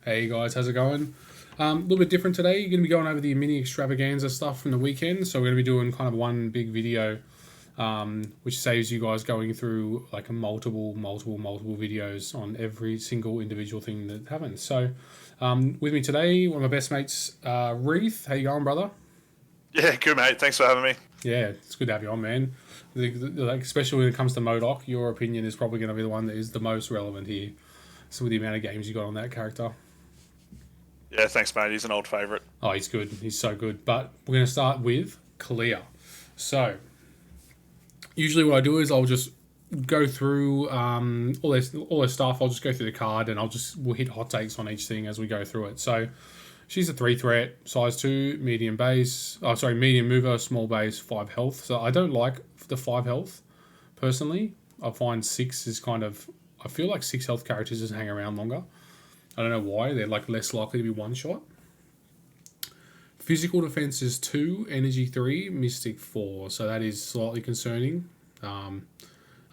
Hey guys, how's it going? A little bit different today. You're going to be going over the mini extravaganza stuff from the weekend. So we're going to be doing kind of one big video, which saves you guys going through like multiple videos on every single individual thing that happened. So with me today, one of my best mates, Reath. How you going, brother? Yeah, good mate. Thanks for having me. Yeah, it's good to have you on, man. Like, especially when it comes to MODOK, your opinion is probably going to be the one that is the most relevant here. So with the amount of games you got on that character. Yeah, thanks mate. He's an old favourite. Oh, he's good. He's so good. But we're going to start with clear. So, usually what I do is I'll just go through all their stuff. I'll just go through the card and we'll hit hot takes on each thing as we go through it. So, she's a 3 threat, size 2, medium base. Oh, sorry, medium mover, small base, 5 health. So, I don't like the 5 health personally. I find 6 is kind of. I feel like 6 health characters just hang around longer. I don't know why. They're like less likely to be one shot. Physical defense is 2, energy 3, mystic 4. So that is slightly concerning. I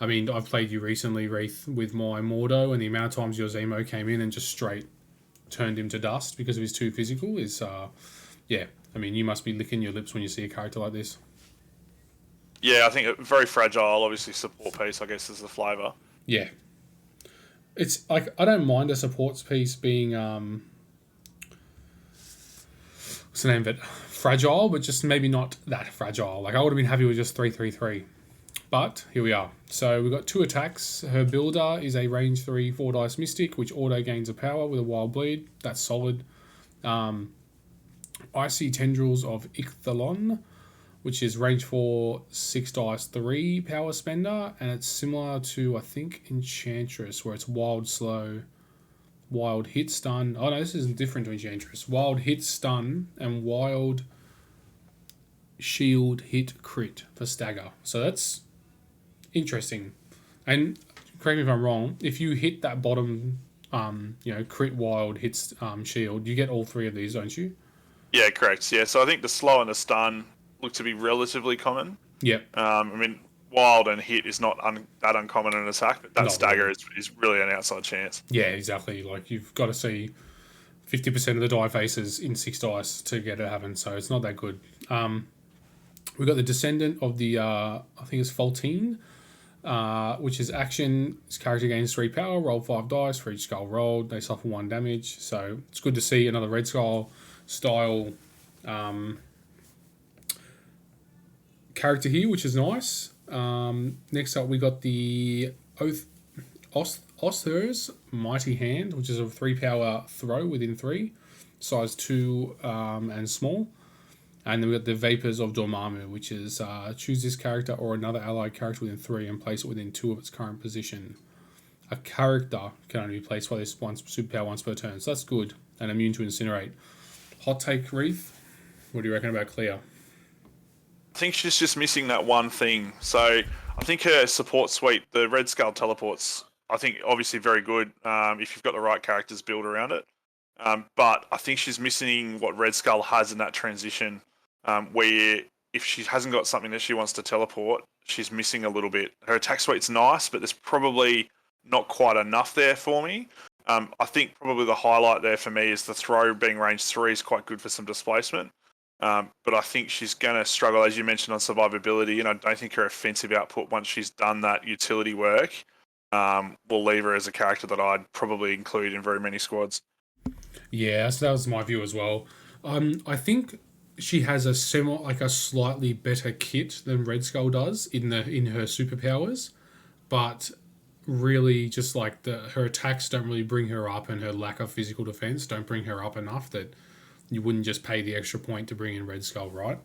mean, I've played you recently, Wreath, with my Mordo, and the amount of times your Zemo came in and just straight turned him to dust because of his 2 physical is, yeah. I mean, you must be licking your lips when you see a character like this. Yeah, I think very fragile. Obviously, support piece. I guess is the flavour. Yeah. It's like, I don't mind a supports piece being, what's the name of it? Fragile, but just maybe not that fragile. Like, I would have been happy with just 3/3/3. But here we are. So we've got 2 attacks. Her builder is a range 3 4 dice mystic, which auto gains a power with a wild bleed. That's solid. Icy tendrils of Ichthalon, which is range 4 6 dice 3 power spender, and it's similar to, I think, Enchantress, where it's wild slow, wild hit stun. Oh no, this isn't different to Enchantress. Wild hit stun and wild shield hit crit for stagger. So that's interesting. And correct me if I'm wrong, if you hit that bottom, crit wild hits shield, you get all 3 of these, don't you? Yeah, correct. Yeah, so I think the slow and the stun look to be relatively common. Yep. I mean, wild and hit is not that uncommon in an attack, but that Not stagger really. is really an outside chance. Yeah, exactly. Like, you've got to see 50% of the die faces in 6 dice to get it happen, so it's not that good. We've got the Descendant of the, I think it's Faultine, which is action. This character gains 3 power, roll 5 dice for each skull rolled. They suffer 1 damage, so it's good to see another Red Skull style character here, which is nice. Next up, we got the Others Mighty Hand, which is a 3 power throw within 3, size 2 and small. And then we got the Vapors of Dormammu, which is choose this character or another allied character within 3 and place it within 2 of its current position. A character can only be placed by this superpower once per turn, so that's good. And immune to incinerate. Hot take, Wreath. What do you reckon about Clea? I think she's just missing that one thing. So I think her support suite, the Red Skull teleports, I think obviously very good if you've got the right characters built around it. But I think she's missing what Red Skull has in that transition, where if she hasn't got something that she wants to teleport, she's missing a little bit. Her attack suite's nice, but there's probably not quite enough there for me. I think probably the highlight there for me is the throw being range 3 is quite good for some displacement. But I think she's going to struggle, as you mentioned, on survivability, and I don't think her offensive output, once she's done that utility work, will leave her as a character that I'd probably include in very many squads. Yeah, so that was my view as well. I think she has a slightly better kit than Red Skull does in her superpowers, but really just like her attacks don't really bring her up, and her lack of physical defense don't bring her up enough that you wouldn't just pay the extra point to bring in Red Skull, right?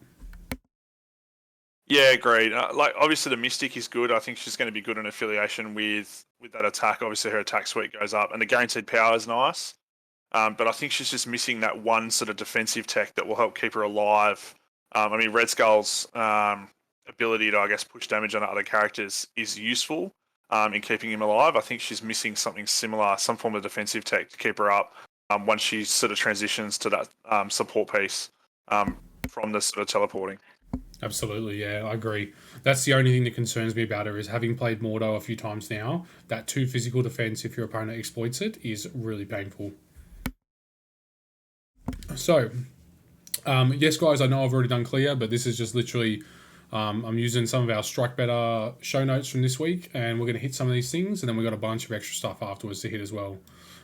Yeah, agreed. Like obviously the Mystic is good. I think she's going to be good in affiliation with that attack. Obviously her attack suite goes up, and the guaranteed power is nice. But I think she's just missing that one sort of defensive tech that will help keep her alive. I mean, Red Skull's ability to, I guess, push damage on other characters is useful in keeping him alive. I think she's missing something similar, some form of defensive tech to keep her up once she sort of transitions to that support piece from the sort of teleporting. Absolutely, yeah, I agree. That's the only thing that concerns me about her is having played Mordo a few times now, that 2 physical defense, if your opponent exploits it, is really painful. So, yes, guys, I know I've already done clear, but this is just literally I'm using some of our Strike Better show notes from this week, and we're going to hit some of these things, and then we've got a bunch of extra stuff afterwards to hit as well.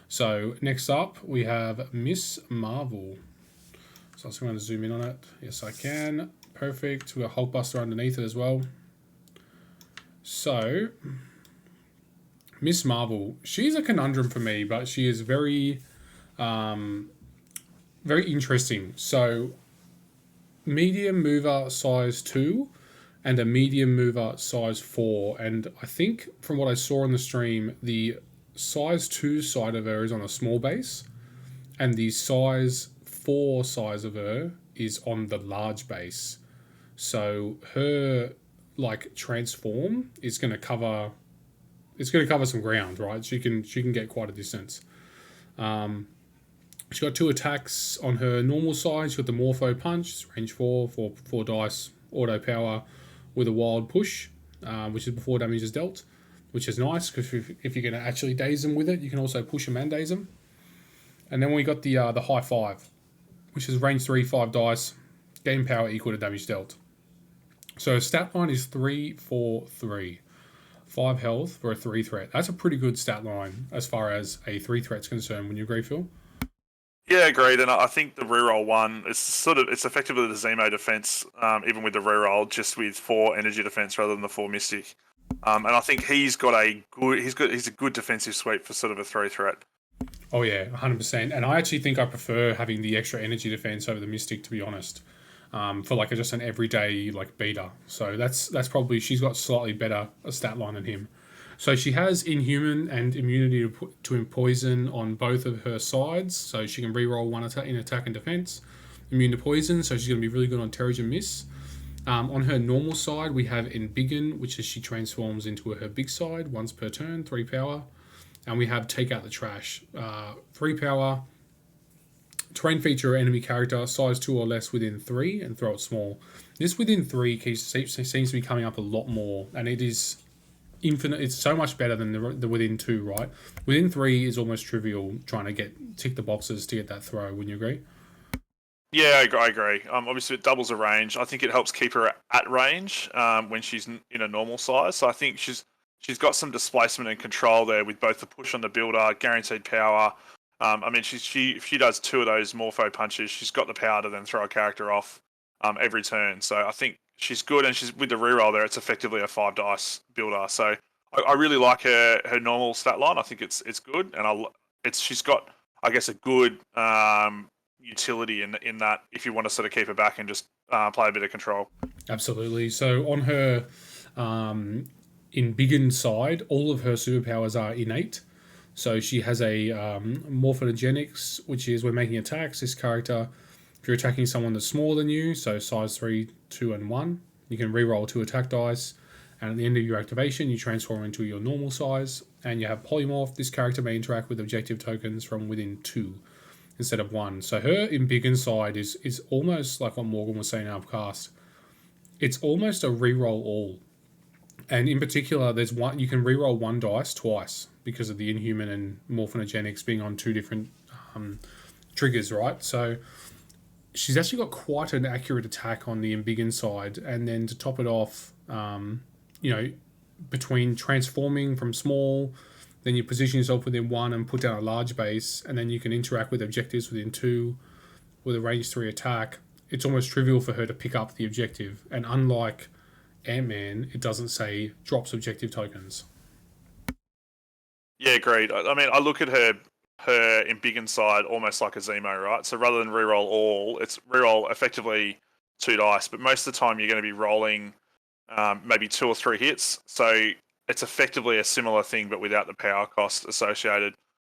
So next up, we have Miss Marvel. So I'm going to zoom in on it. Yes, I can. Perfect. We've got Hulkbuster underneath it as well. So, Miss Marvel, she's a conundrum for me, but she is very, very interesting. So, medium mover size 2 and a medium mover size 4. And I think from what I saw on the stream, the size 2 side of her is on a small base, and the size 4 size of her is on the large base. So her transform is going to cover. It's going to cover some ground, right? She can get quite a distance. She's got 2 attacks on her normal side. She's got the Morpho Punch, range 4 for 4 dice, auto power with a wild push, which is before damage is dealt, which is nice because if you're going to actually daze them with it, you can also push them and daze them. And then we got the High 5, which is range 3, 5 dice, game power equal to damage dealt. So stat line is 3, 4, 3. 5 health for a 3 threat. That's a pretty good stat line as far as a 3 threat's concerned. Wouldn't you agree, Phil? Yeah, agreed. And I think the reroll one, it's effectively the Zemo defense, even with the reroll, just with 4 energy defense rather than the 4 mystic. And I think he's a good defensive sweep for sort of a 3 threat. Oh yeah, 100%. And I actually think I prefer having the extra energy defense over the mystic, to be honest. For just an everyday beater. So that's probably, she's got slightly better a stat line than him. So she has Inhuman and immunity to poison on both of her sides. So she can reroll 1 attack in attack and defense. Immune to poison, so she's going to be really good on Terrigen Miss. On her normal side, we have Embiggen, which is she transforms into her big side once per turn, 3 power. And we have Take Out the Trash, 3 power. Terrain feature or enemy character, size 2 or less within 3, and throw it small. This within 3 seems to be coming up a lot more, and it is infinite. It's so much better than the within 2, right? Within 3 is almost trivial trying to tick the boxes to get that throw. Wouldn't you agree? Yeah, I agree. Obviously, it doubles her range. I think it helps keep her at range when she's in a normal size. So I think she's got some displacement and control there with both the push on the builder, guaranteed power. If she does 2 of those Morpho punches, she's got the power to then throw a character off every turn. So I think she's good, and she's with the reroll there. It's effectively a 5 dice builder. So I really like her normal stat line. I think it's good, and she's got, I guess, a good utility in that if you want to sort of keep her back and just play a bit of control. Absolutely. So on her Embiggen side, all of her superpowers are innate. So she has a Morphogenics, which is when making attacks, this character, if you're attacking someone that's smaller than you, so size 3, 2, and 1, you can reroll 2 attack dice, and at the end of your activation, you transform into your normal size, and you have Polymorph. This character may interact with objective tokens from within 2 instead of 1. So her Embiggen side is almost like what Morgan was saying out of cast. It's almost a reroll all. And in particular, there's one you can reroll 1 dice twice because of the Inhuman and Morphogenics being on 2 different triggers, right? So she's actually got quite an accurate attack on the Embiggen side, and then to top it off, between transforming from small, then you position yourself within 1 and put down a large base, and then you can interact with objectives within 2 with a range 3 attack. It's almost trivial for her to pick up the objective, and unlike Ant-Man, it doesn't say drops objective tokens. Yeah, agreed. I look at her Embiggen side almost like a Zemo, right? So rather than reroll all, it's reroll effectively 2 dice, but most of the time you're going to be rolling maybe 2 or 3 hits. So it's effectively a similar thing, but without the power cost associated.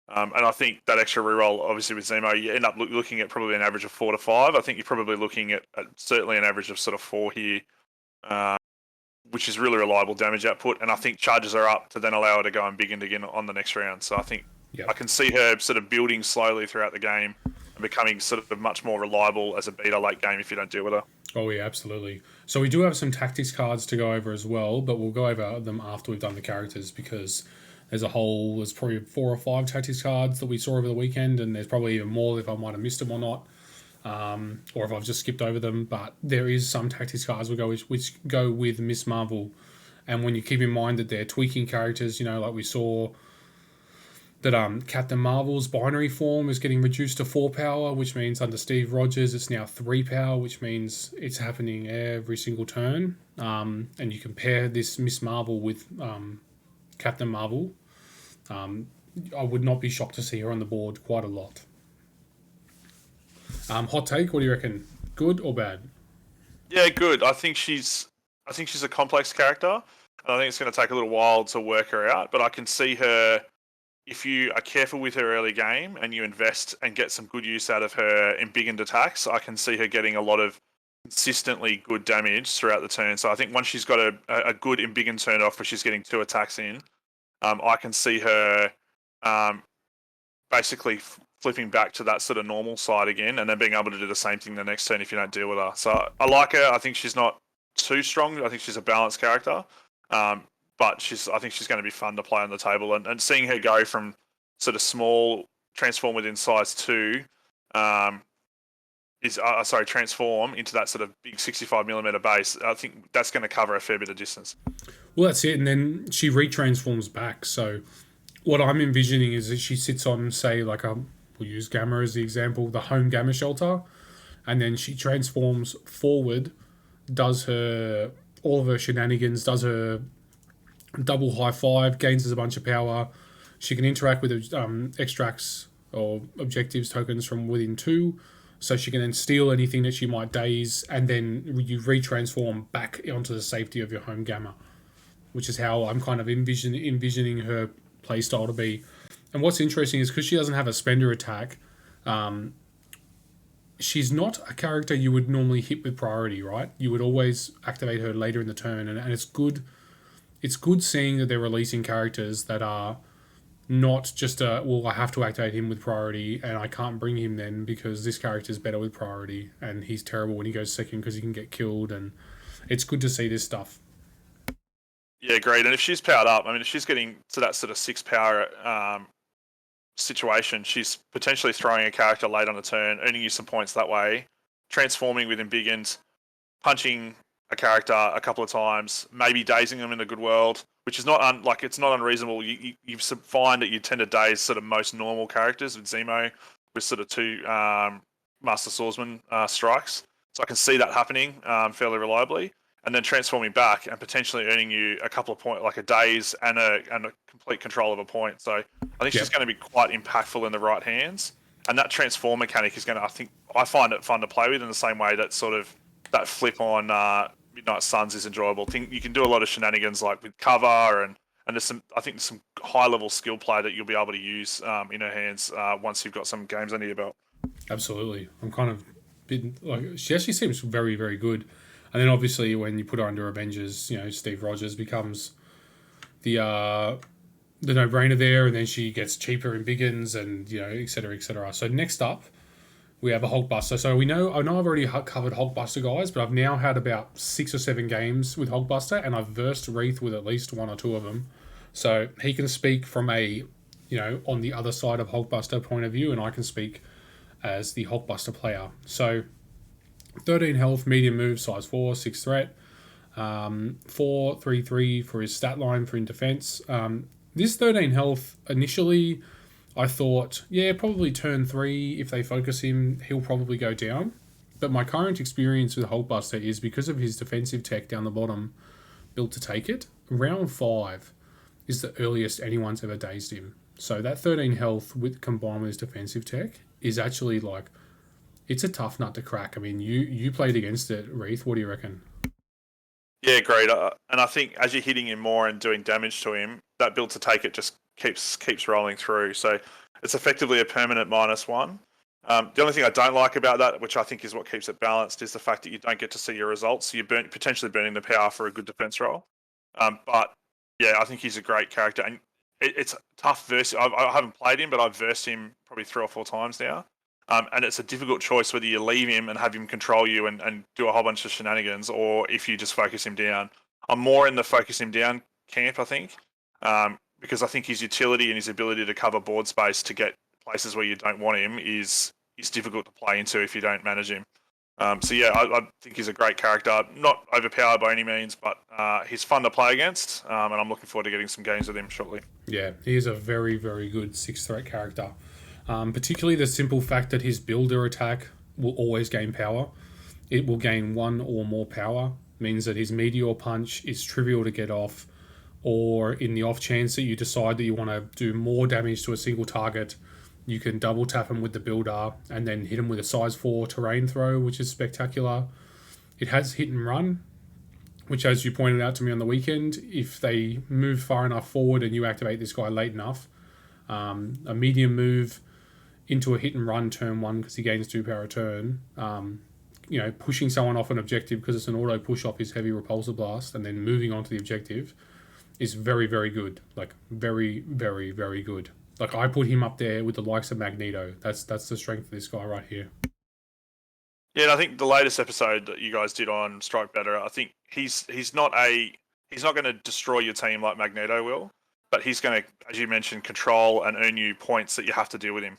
And I think that extra reroll, obviously with Zemo, you end up looking at probably an average of 4 to 5. I think you're probably looking at certainly an average of sort of 4 here. Which is really reliable damage output, and I think charges are up to then allow her to go and Embiggen again on the next round. So I think I can see her sort of building slowly throughout the game and becoming sort of much more reliable as a beater late game if you don't deal with her. Oh yeah, absolutely. So we do have some tactics cards to go over as well, but we'll go over them after we've done the characters because there's probably 4 or 5 tactics cards that we saw over the weekend, and there's probably even more if I might have missed them or not. or if I've just skipped over them. But there is some tactics cards which go with Miss Marvel, and when you keep in mind that they're tweaking characters, like we saw that Captain Marvel's binary form is getting reduced to 4 power, which means under Steve Rogers it's now 3 power, which means it's happening every single turn. And you compare this Miss Marvel with Captain Marvel, I would not be shocked to see her on the board quite a lot. Hot take, what do you reckon? Good or bad? Yeah, good. I think she's a complex character. And I think it's going to take a little while to work her out, but I can see her, if you are careful with her early game and you invest and get some good use out of her in big end attacks, I can see her getting a lot of consistently good damage throughout the turn. So I think once she's got a good in big end turn off where she's getting 2 attacks in, I can see her basically flipping back to that sort of normal side again and then being able to do the same thing the next turn if you don't deal with her. So I like her. I think she's not too strong. I think she's a balanced character. But I think she's going to be fun to play on the table. And seeing her go from sort of small, transform within size 2, transform into that sort of big 65mm base, I think that's going to cover a fair bit of distance. Well, that's it. And then she retransforms back. So what I'm envisioning is that she sits on, say, we'll use Gamma as the example, the home Gamma shelter, and then she transforms forward, does all of her shenanigans, does her double high five, gains a bunch of power. She can interact with extracts or objectives tokens from within 2, so she can then steal anything that she might daze, and then you retransform back onto the safety of your home Gamma, which is how I'm kind of envisioning her playstyle to be. And what's interesting is because she doesn't have a spender attack, she's not a character you would normally hit with priority, right? You would always activate her later in the turn, and it's good. It's good seeing that they're releasing characters that are not just I have to activate him with priority and I can't bring him then because this character's better with priority and he's terrible when he goes second because he can get killed, and it's good to see this stuff. Yeah, great. And if she's powered up, if she's getting to that sort of 6 power situation, she's potentially throwing a character late on the turn, earning you some points that way, transforming within big ends, punching a character a couple of times, maybe dazing them in a good world, which is not it's not unreasonable. You find that you tend to daze sort of most normal characters with Zemo with sort of 2 Master Swordsman strikes. So I can see that happening fairly reliably, and then transforming back and potentially earning you a couple of points, like a daze and a complete control of a point. So I think she's going to be quite impactful in the right hands, and that transform mechanic is going to, I find it fun to play with in the same way that sort of that flip on Midnight Suns is enjoyable. You can do a lot of shenanigans like with cover and there's some high level skill play that you'll be able to use in her hands once you've got some games under your belt. Absolutely, I'm kind of she actually seems very, very good. And then obviously when you put her under Avengers, Steve Rogers becomes the no-brainer there, and then she gets cheaper in biggins and et cetera, et cetera. So next up, we have a Hulkbuster. So I know I've already covered Hulkbuster, guys, but I've now had about 6 or 7 games with Hulkbuster, and I've versed Reath with at least 1 or 2 of them. So he can speak from a, on the other side of Hulkbuster point of view, and I can speak as the Hulkbuster player. So 13 health, medium move, size 4, 6 threat, 4/3/3 for his stat line for in defense. This 13 health initially, I thought, probably turn 3, if they focus him, he'll probably go down. But my current experience with Hulkbuster is because of his defensive tech down the bottom, built to take it, round 5 is the earliest anyone's ever dazed him. So that 13 health combined with his defensive tech is actually it's a tough nut to crack. You played against it, Reath. What do you reckon? Yeah, great. And I think as you're hitting him more and doing damage to him, that build to take it just keeps rolling through. So it's effectively a permanent -1. The only thing I don't like about that, which I think is what keeps it balanced, is the fact that you don't get to see your results. So you're potentially burning the power for a good defense roll. But yeah, I think he's a great character, and it's tough verse. I haven't played him, but I've versed him probably 3 or 4 times now. And it's a difficult choice whether you leave him and have him control you and do a whole bunch of shenanigans, or if you just focus him down. I'm more in the focus him down camp, I think, because I think his utility and his ability to cover board space to get places where you don't want him is is difficult to play into if you don't manage him. So yeah, I think he's a great character. Not overpowered by any means, but he's fun to play against, and I'm looking forward to getting some games with him shortly. Yeah, he is a very, very good 6-threat character. Particularly the simple fact that his builder attack will always gain power. It will gain 1 or more power, means that his meteor punch is trivial to get off, or in the off chance that you decide that you want to do more damage to a single target, you can double tap him with the builder and then hit him with a size 4 terrain throw, which is spectacular. It has hit and run, which, as you pointed out to me on the weekend, if they move far enough forward and you activate this guy late enough, a medium move into a hit and run turn 1 because he gains 2 power a turn, pushing someone off an objective because it's an auto push off his heavy repulsor blast and then moving on to the objective is very, very good. Like, very, very, very good. Like, I put him up there with the likes of Magneto. That's the strength of this guy right here. Yeah, and I think the latest episode that you guys did on Strike Better, I think he's not going to destroy your team like Magneto will, but he's going to, as you mentioned, control and earn you points that you have to deal with him.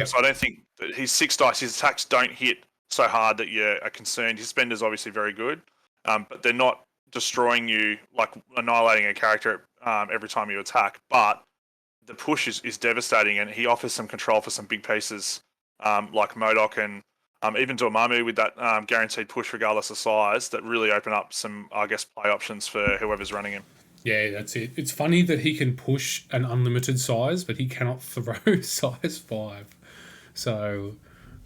So I don't think that his 6 dice, his attacks don't hit so hard that you are concerned. His spender's obviously very good, but they're not destroying you, like annihilating a character every time you attack. But the push is devastating, and he offers some control for some big pieces like MODOK and even Dormammu with that guaranteed push regardless of size that really open up some, I guess, play options for whoever's running him. Yeah, that's it. It's funny that he can push an unlimited size, but he cannot throw size 5. So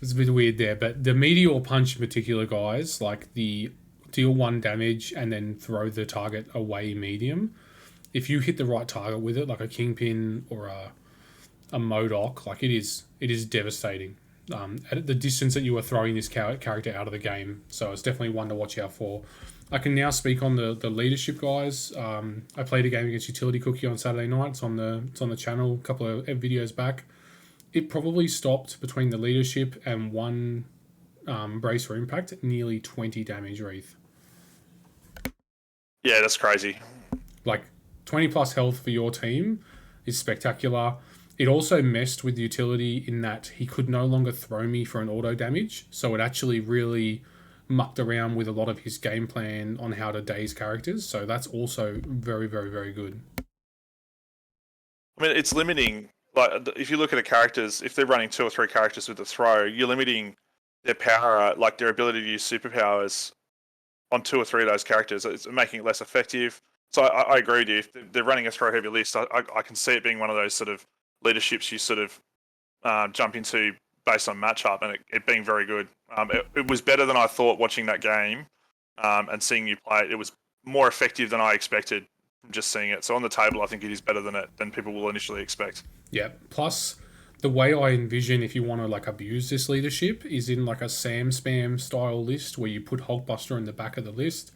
it's a bit weird there. But the Meteor Punch in particular, guys, like the deal 1 damage and then throw the target away medium, if you hit the right target with it, like a Kingpin or a MODOK, like it is devastating. At the distance that you are throwing this character out of the game. So it's definitely one to watch out for. I can now speak on the leadership guys. I played a game against Utility Cookie on Saturday night. It's on the channel a couple of videos back. It probably stopped between the leadership and 1 brace for impact, nearly 20 damage, Reath. Yeah, that's crazy. Like 20 plus health for your team is spectacular. It also messed with the utility in that he could no longer throw me for an auto damage. So it actually really mucked around with a lot of his game plan on how to daze characters. So that's also very, very, very good. I mean, it's limiting. Like, if you look at the characters, if they're running 2 or 3 characters with the throw, you're limiting their power, like their ability to use superpowers on 2 or 3 of those characters. It's making it less effective. So I agree with you. If they're running a throw-heavy list, I can see it being one of those sort of leaderships you sort of jump into based on matchup, and it being very good. It was better than I thought watching that game, and seeing you play it. It was more effective than I expected from just seeing it. So on the table, I think it is better than people will initially expect. Yeah. Plus, the way I envision if you want to like abuse this leadership is in like a Sam Spam style list where you put Hulkbuster in the back of the list,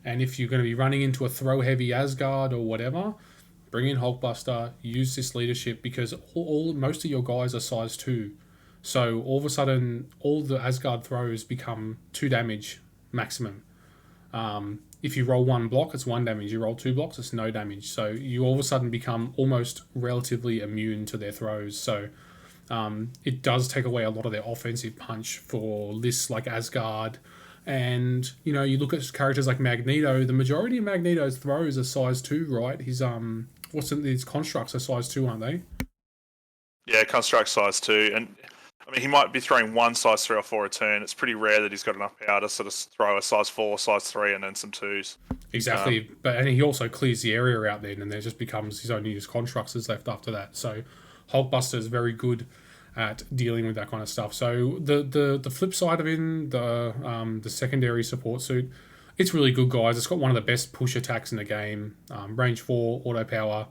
and if you're going to be running into a throw heavy Asgard or whatever, bring in Hulkbuster, use this leadership because most of your guys are size 2. So all of a sudden, all the Asgard throws become 2 damage maximum. If you roll 1 block, it's 1 damage. You roll 2 blocks, it's no damage. So you all of a sudden become almost relatively immune to their throws. So it does take away a lot of their offensive punch for lists like Asgard. And, you look at characters like Magneto. The majority of Magneto's throws are size 2, right? His constructs are size 2, aren't they? Yeah, construct size 2. And I mean, he might be throwing 1 size 3 or 4 a turn. It's pretty rare that he's got enough power to sort of throw a size 4, size 3, and then some 2s. Exactly. And he also clears the area out then, and there just becomes his only constructs is left after that. So Hulkbuster is very good at dealing with that kind of stuff. So the flip side of him, the secondary support suit, it's really good, guys. It's got one of the best push attacks in the game. Range 4, auto power.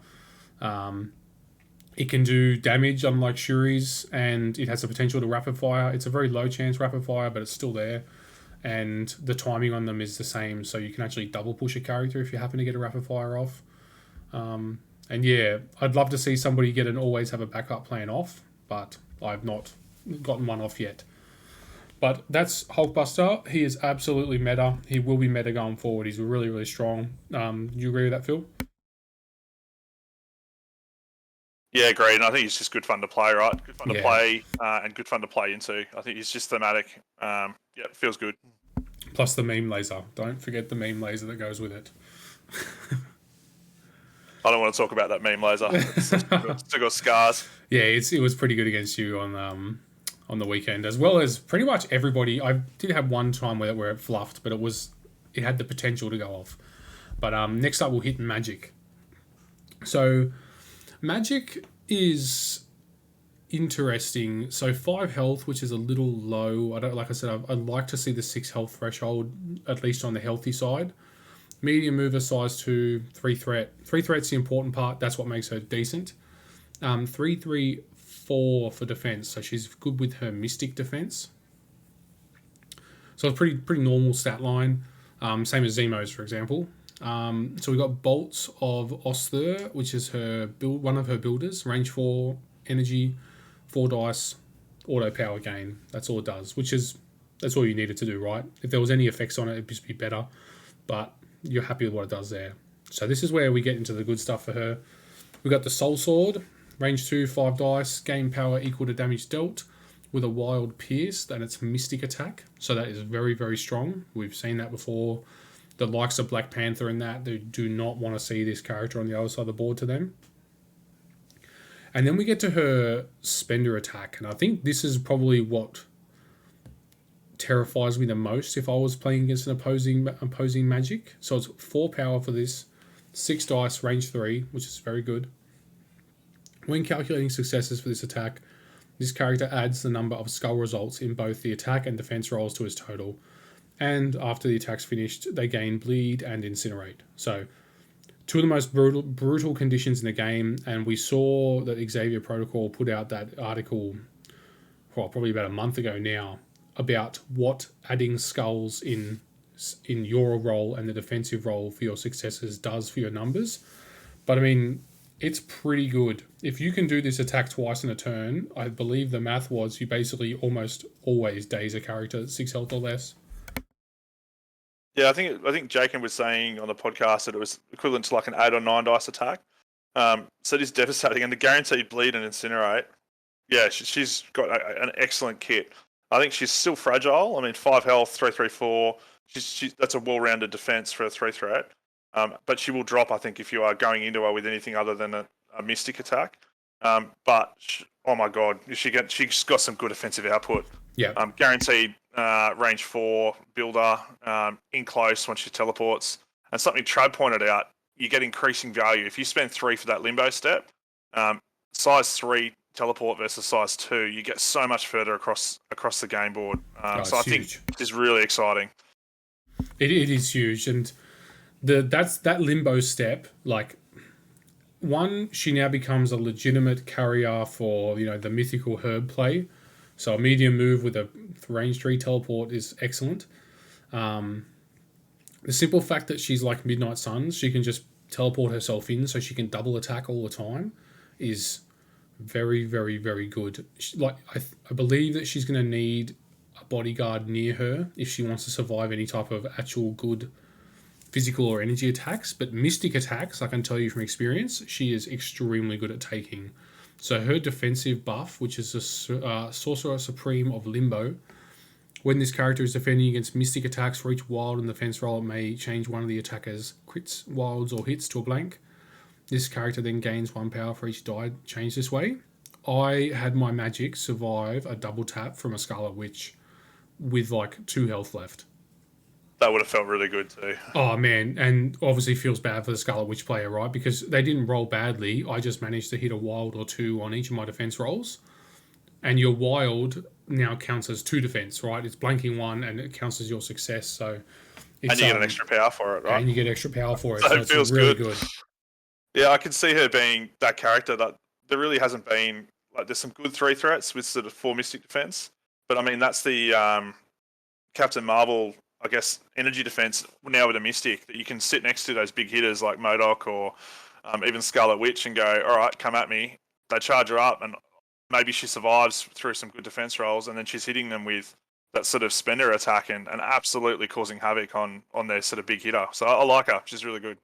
It can do damage unlike Shuri's, and it has the potential to rapid fire. It's a very low chance rapid fire, but it's still there. And the timing on them is the same, so you can actually double push a character if you happen to get a rapid fire off. And yeah, I'd love to see somebody get an always have a backup plan off, but I've not gotten one off yet. But that's Hulkbuster. He is absolutely meta. He will be meta going forward. He's really, really strong. Do you agree with that, Phil? Yeah, great. And I think he's just good fun to play, right? Good fun to Yeah. play and good fun to play into. I think he's just thematic. Yeah, it feels good. Plus the meme laser. Don't forget the meme laser that goes with it. I don't want to talk about that meme laser. Still got scars. Yeah, it was pretty good against you on the weekend, as well as pretty much everybody. I did have one time where it fluffed, but it had the potential to go off. But next up we'll hit magic. So magic is interesting. So 5 health, which is a little low. Like I said, I'd like to see the 6 health threshold at least on the healthy side. Medium mover, size 2, 3 threat. 3 threat's the important part. That's what makes her decent. 3, 3, 4 for defense. So she's good with her mystic defense. So it's pretty normal stat line. Same as Zemo's, for example. So we've got Bolts of Osther, which is one of her builders. Range 4, energy, 4 dice, auto power gain. That's all it does, that's all you needed to do, right? If there was any effects on it, it'd just be better. But you're happy with what it does there. So this is where we get into the good stuff for her. We've got the Soul Sword. Range 2, 5 dice, gain power equal to damage dealt with a wild pierce, and it's mystic attack. So that is very, very strong. We've seen that before. The likes of Black Panther and that, they do not want to see this character on the other side of the board to them. And then we get to her spender attack, and I think this is probably what terrifies me the most if I was playing against an opposing magic. So it's 4 power for this, 6 dice, range 3, which is very good. When calculating successes for this attack, this character adds the number of skull results in both the attack and defense rolls to his total. And after the attack's finished, they gain bleed and incinerate. So 2 of the most brutal conditions in the game, and we saw that Xavier Protocol put out that article, probably about a month ago now, about what adding skulls in your role and the defensive role for your successes does for your numbers. But I mean, it's pretty good. If you can do this attack twice in a turn, I believe the math was you basically almost always daze a character at 6 health or less. Yeah, I think Jacob was saying on the podcast that it was equivalent to like an 8 or 9 dice attack. So it is devastating, and the guaranteed bleed and incinerate. Yeah, she's got an excellent kit. I think she's still fragile. I mean, 5 health, 3, 3, 4. That's a well-rounded defense for a 3 threat. But she will drop, I think, if you are going into her with anything other than a mystic attack. Oh my god, she's got some good offensive output. Yeah. Guaranteed range 4 builder in close when she teleports. And something Trad pointed out, you get increasing value. If you spend 3 for that limbo step, size 3 teleport versus size 2, you get so much further across the game board. So I think it's really exciting. It is huge, and that limbo step, like, one, she now becomes a legitimate carrier for the mythical herb play. So a medium move with a range 3 teleport is excellent. The simple fact that she's like Midnight Suns, she can just teleport herself in, so she can double attack all the time, is very, very, very good. I believe that she's going to need a bodyguard near her if she wants to survive any type of actual good physical or energy attacks. But mystic attacks, I can tell you from experience, she is extremely good at taking. So her defensive buff, which is a Sorcerer Supreme of Limbo, when this character is defending against mystic attacks for each wild and defense roll, it may change one of the attacker's crits, wilds, or hits to a blank. This character then gains 1 power for each die changed this way. I had my magic survive a double tap from a Scarlet Witch with like 2 health left. That would have felt really good too. Oh man, and obviously feels bad for the Scarlet Witch player, right? Because they didn't roll badly. I just managed to hit a wild or 2 on each of my defense rolls. And your wild now counts as 2 defense, right? It's blanking 1 and it counts as your success. So and you get an extra power for it, right? And you get extra power for it. So it feels really good. good. Yeah, I can see her being that character that there really hasn't been. Like, there's some good 3 threats with sort of 4 mystic defense, but I mean that's the Captain Marvel, I guess, energy defense now with a mystic that you can sit next to those big hitters like MODOK or even Scarlet Witch and go, all right, come at me. They charge her up, and maybe she survives through some good defense rolls, and then she's hitting them with that sort of spender attack and absolutely causing havoc on their sort of big hitter. So I like her. She's really good.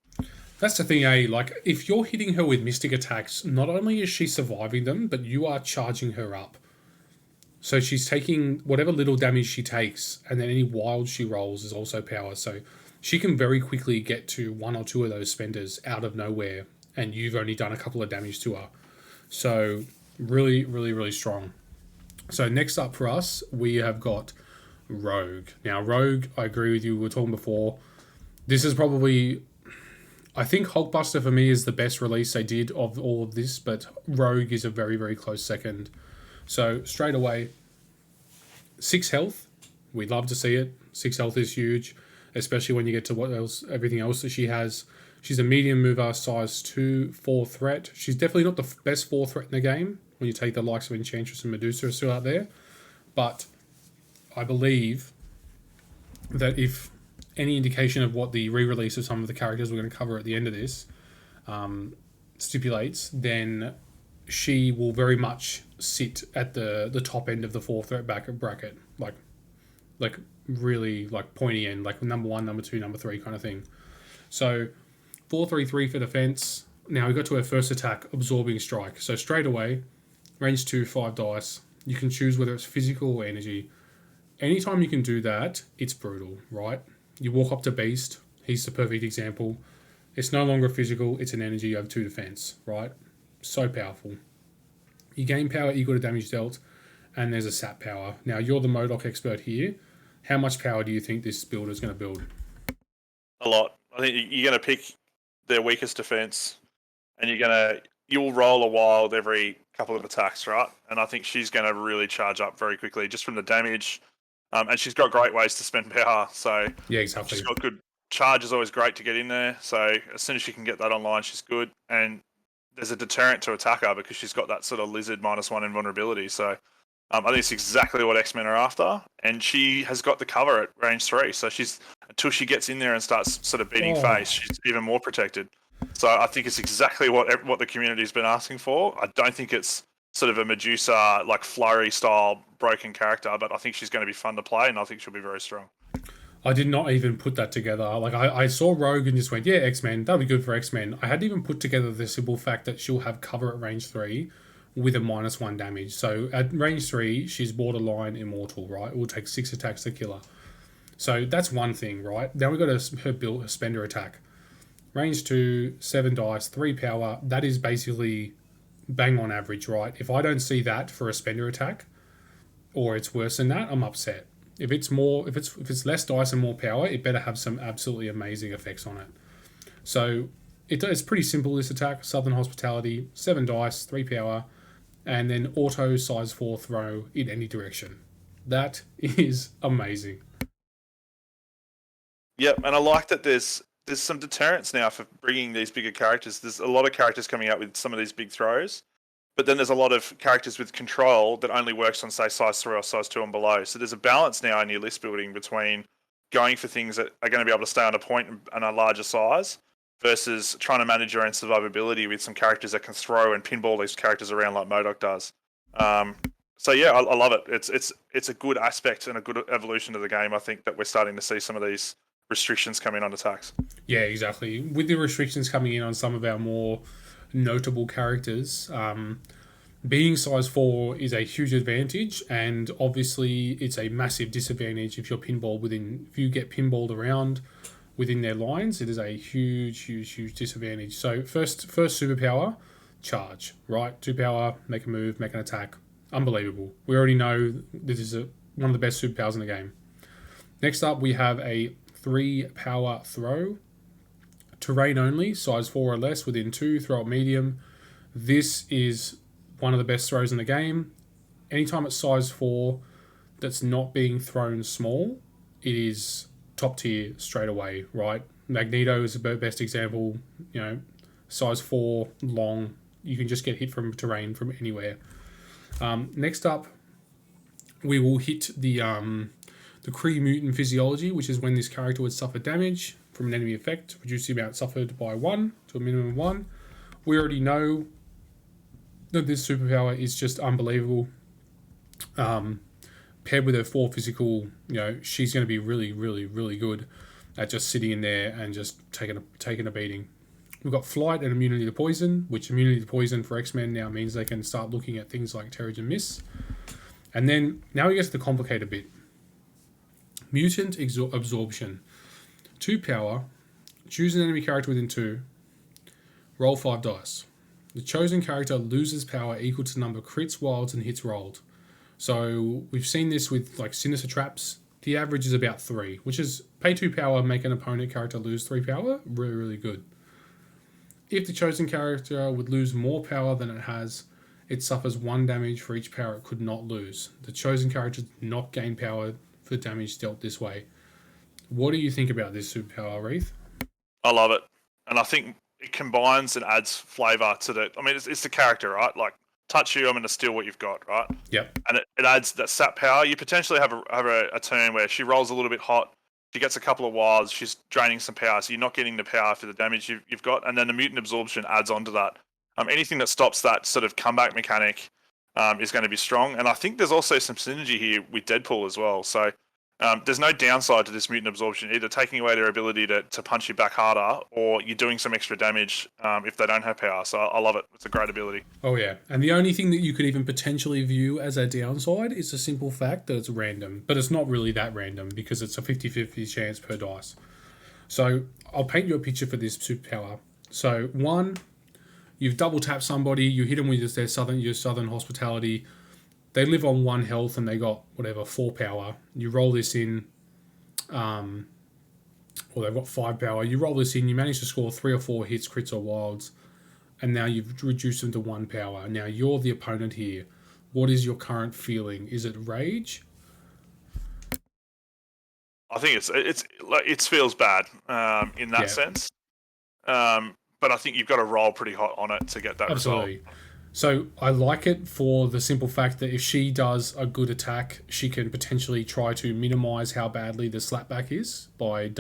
That's the thing, eh? Like, if you're hitting her with mystic attacks, not only is she surviving them, but you are charging her up. So she's taking whatever little damage she takes, and then any wild she rolls is also power. So she can very quickly get to one or two of those spenders out of nowhere, and you've only done a couple of damage to her. So really, really, really strong. So next up for us, we have got Rogue. Now, Rogue, I agree with you. We were talking before. This is probably, I think Hulkbuster for me is the best release they did of all of this, but Rogue is a very, very close second. So straight away, 6 health. We'd love to see it. 6 health is huge, especially when you get to what else, everything else that she has. She's a medium mover, size 2, 4 threat. She's definitely not the best 4 threat in the game when you take the likes of Enchantress and Medusa are still out there. But I believe that if any indication of what the re-release of some of the characters we're going to cover at the end of this stipulates, then she will very much sit at the top end of the 4 threat bracket, like really like pointy end, like number 1, number 2, number 3 kind of thing. So 4-3-3 for defense. Now we got to her first attack, absorbing strike. So straight away, range 2, 5 dice. You can choose whether it's physical or energy. Anytime you can do that, it's brutal, right? You walk up to Beast. He's the perfect example. It's no longer physical. It's an energy over 2 defense, right? So powerful. You gain power equal to damage dealt, and there's a sap power. Now, you're the MODOK expert here. How much power do you think this builder is going to build? A lot. I think you're going to pick their weakest defense, and you'll roll a wild every couple of attacks, right? And I think she's going to really charge up very quickly just from the damage. And she's got great ways to spend power. So yeah, exactly. She's got good charge is always great to get in there. So as soon as she can get that online, she's good. And there's a deterrent to attack her because she's got that sort of lizard -1 invulnerability. So I think it's exactly what X-Men are after. And she has got the cover at range 3. So until she gets in there and starts sort of beating face, she's even more protected. So I think it's exactly what the community's been asking for. I don't think it's sort of a Medusa, like flurry style broken character, but I think she's going to be fun to play, and I think she'll be very strong. I did not even put that together. Like I saw Rogue and just went, yeah, X-Men, that'll be good for X-Men. I hadn't even put together the simple fact that she'll have cover at range 3 with a -1 damage. So at range 3, she's borderline immortal, right? It will take 6 attacks to kill her. So that's one thing, right? Now we've got her spender attack. Range 2, 7 dice, 3 power. That is basically bang on average, right? If I don't see that for a spender attack, or it's worse than that, I'm upset. If it's less dice and more power, it better have some absolutely amazing effects on it. So it's pretty simple, this attack. Southern Hospitality, 7 dice, 3 power, and then auto size 4 throw in any direction. That is amazing. Yep, and I like that there's some deterrence now for bringing these bigger characters. There's a lot of characters coming out with some of these big throws, but then there's a lot of characters with control that only works on, say, size 3 or size 2 and below. So there's a balance now in your list building between going for things that are going to be able to stay on a point and a larger size versus trying to manage your own survivability with some characters that can throw and pinball these characters around like MODOK does. So yeah, I love it. It's a good aspect and a good evolution of the game. I think that we're starting to see some of these restrictions come in on attacks. Yeah, exactly. With the restrictions coming in on some of our more notable characters, being size 4 is a huge advantage, and obviously it's a massive disadvantage if you get pinballed around within their lines. It is a huge disadvantage. So first superpower, charge, right? 2 power, make a move, make an attack. Unbelievable. We already know this is one of the best superpowers in the game. Next up, we have a 3 power throw. Terrain only, size 4 or less, within 2, throw at medium. This is one of the best throws in the game. Anytime it's size 4 that's not being thrown small, it is top tier straight away, right? Magneto is the best example. Size 4, long. You can just get hit from terrain from anywhere. Next up, we will hit the Cree Mutant Physiology, which is when this character would suffer damage from an enemy effect, reduce the amount suffered by 1 to a minimum of 1. We already know that this superpower is just unbelievable. Paired with her 4 physical, she's going to be really, really, really good at just sitting in there and just taking a beating. We've got flight and immunity to poison, which immunity to poison for X-Men now means they can start looking at things like Terrigen Mist. And then now we get to the complicated bit. Mutant absorption. 2 power. Choose an enemy character within 2. Roll 5 dice. The chosen character loses power equal to the number of crits, wilds, and hits rolled. So we've seen this with like Sinister Traps. The average is about 3, which is pay 2 power, make an opponent character lose 3 power. Really, really good. If the chosen character would lose more power than it has, it suffers 1 damage for each power it could not lose. The chosen character did not gain power for damage dealt this way. What do you think about this superpower, Reath? I love it. And I think it combines and adds flavour to the... I mean, it's the character, right? Like, touch you, I'm going to steal what you've got, right? Yep. And it adds that sap power. You potentially have a turn where she rolls a little bit hot, she gets a couple of wilds, she's draining some power, so you're not getting the power for the damage you've got, and then the mutant absorption adds on to that. Anything that stops that sort of comeback mechanic is going to be strong, and I think there's also some synergy here with Deadpool as well, so there's no downside to this mutant absorption, either taking away their ability to punch you back harder, or you're doing some extra damage if they don't have power, so I love it. It's a great ability. Oh yeah, and the only thing that you could even potentially view as a downside is the simple fact that it's random, but it's not really that random because it's a 50-50 chance per dice. So I'll paint you a picture for this superpower. So 1, you've double tapped somebody, you hit them with your southern hospitality. They live on 1 health and they got, 4 power. You roll this in, or they've got 5 power. You roll this in, you manage to score 3 or 4 hits, crits or wilds, and now you've reduced them to 1 power. Now you're the opponent here. What is your current feeling? Is it rage? I think it feels bad in that sense. But I think you've got to roll pretty hot on it to get that Absolutely. result. So I like it for the simple fact that if she does a good attack, she can potentially try to minimize how badly the slapback is by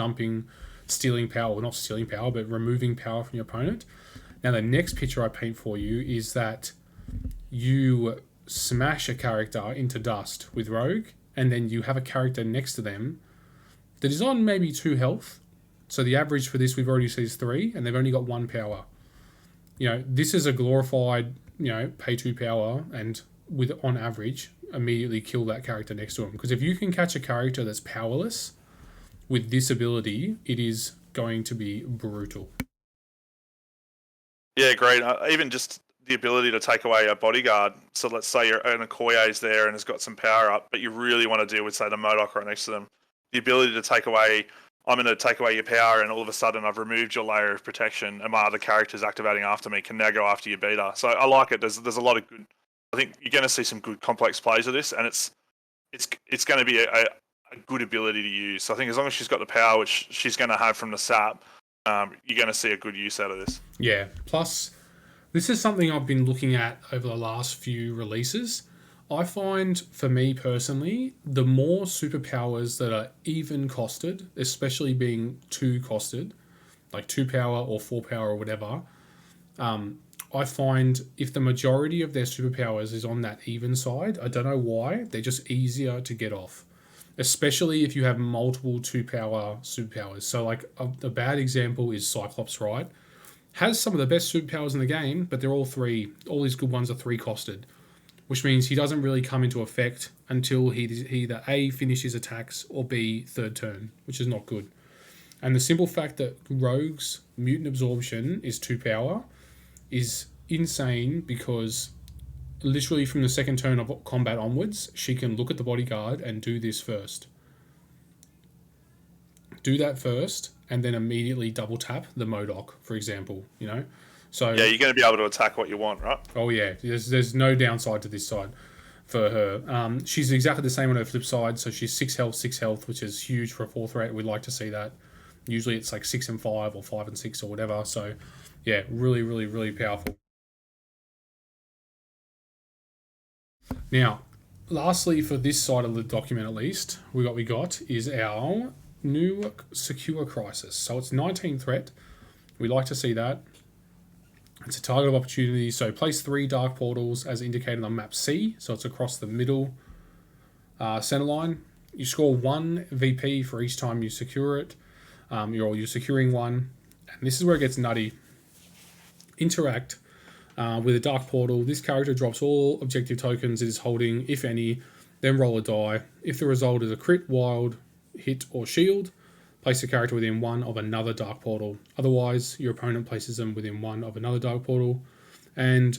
stealing power, well, not stealing power, but removing power from your opponent. Now the next picture I paint for you is that you smash a character into dust with Rogue, and then you have a character next to them that is on maybe 2 health. So the average for this we've already seen is 3, and they've only got 1 power. This is a glorified, pay 2 power, and on average, immediately kill that character next to him. Because if you can catch a character that's powerless with this ability, it is going to be brutal. Yeah, great. Even just the ability to take away a bodyguard. So let's say an Okoye's there and has got some power up, but you really want to deal with, say, the MODOK right next to them. The ability to take away... I'm going to take away your power, and all of a sudden I've removed your layer of protection, and my other characters activating after me can now go after your beater. So I like it. There's a lot of good... I think you're going to see some good complex plays of this, and it's going to be a good ability to use. So I think as long as she's got the power, which she's going to have from the sap, you're going to see a good use out of this. Yeah. Plus, this is something I've been looking at over the last few releases. I find, for me personally, the more superpowers that are even costed, especially being 2 costed, like 2 power or 4 power or whatever, I find if the majority of their superpowers is on that even side, I don't know why, they're just easier to get off. Especially if you have multiple 2 power superpowers. So like a bad example is Cyclops, right? Has some of the best superpowers in the game, but they're all 3. All these good ones are 3 costed. Which means he doesn't really come into effect until he either A, finishes attacks, or B, 3rd turn, which is not good. And the simple fact that Rogue's mutant absorption is 2 power is insane because literally from the 2nd turn of combat onwards, she can look at the bodyguard and do this first. Do that first, and then immediately double tap the MODOK, for example, So, yeah, you're going to be able to attack what you want, right? Oh, yeah. There's no downside to this side for her. She's exactly the same on her flip side. So she's 6 health, which is huge for a 4th rate. We'd like to see that. Usually it's like 6 and 5 or 5 and 6 or whatever. So, yeah, really, really, really powerful. Now, lastly, for this side of the document at least, what we got is our new secure crisis. So it's 19 threat. We like to see that. It's a target of opportunity, so place 3 dark portals as indicated on map C, so it's across the middle center line. You score 1 VP for each time you secure it. You're securing 1, and this is where it gets nutty. interact with a dark portal. This character drops all objective tokens it is holding, if any, then roll a die. If the result is a crit, wild, hit, or shield, place the character within one of another dark portal. Otherwise, your opponent places them within one of another dark portal. And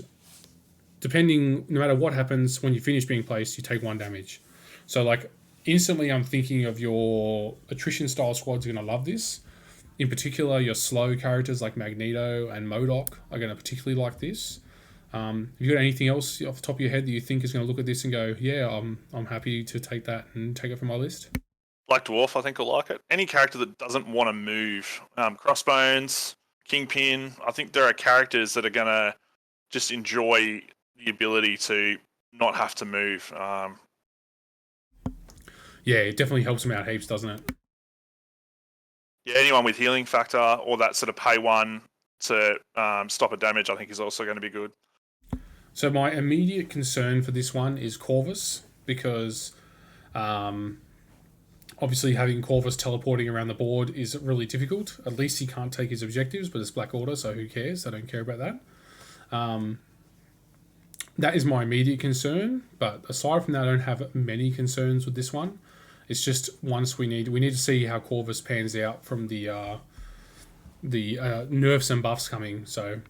depending, no matter what happens, when you finish being placed, you take 1 damage. So, like, instantly I'm thinking of your attrition style squads are going to love this. In particular, your slow characters like Magneto and MODOK are going to particularly like this. Have you got anything else off the top of your head that you think is going to look at this and go, yeah, I'm happy to take that and take it from my list? Black Dwarf, I think, will like it. Any character that doesn't want to move. Crossbones, Kingpin, I think there are characters that are going to just enjoy the ability to not have to move. Yeah, it definitely helps them out heaps, doesn't it? Yeah, anyone with healing factor or that sort of pay 1 to stop a damage, I think is also going to be good. So my immediate concern for this one is Corvus, because obviously having Corvus teleporting around the board is really difficult. At least he can't take his objectives, but it's Black Order, so who cares? I don't care about that. That is my immediate concern, but aside from that, I don't have many concerns with this one. It's just once we need to see how Corvus pans out from the nerfs and buffs coming. So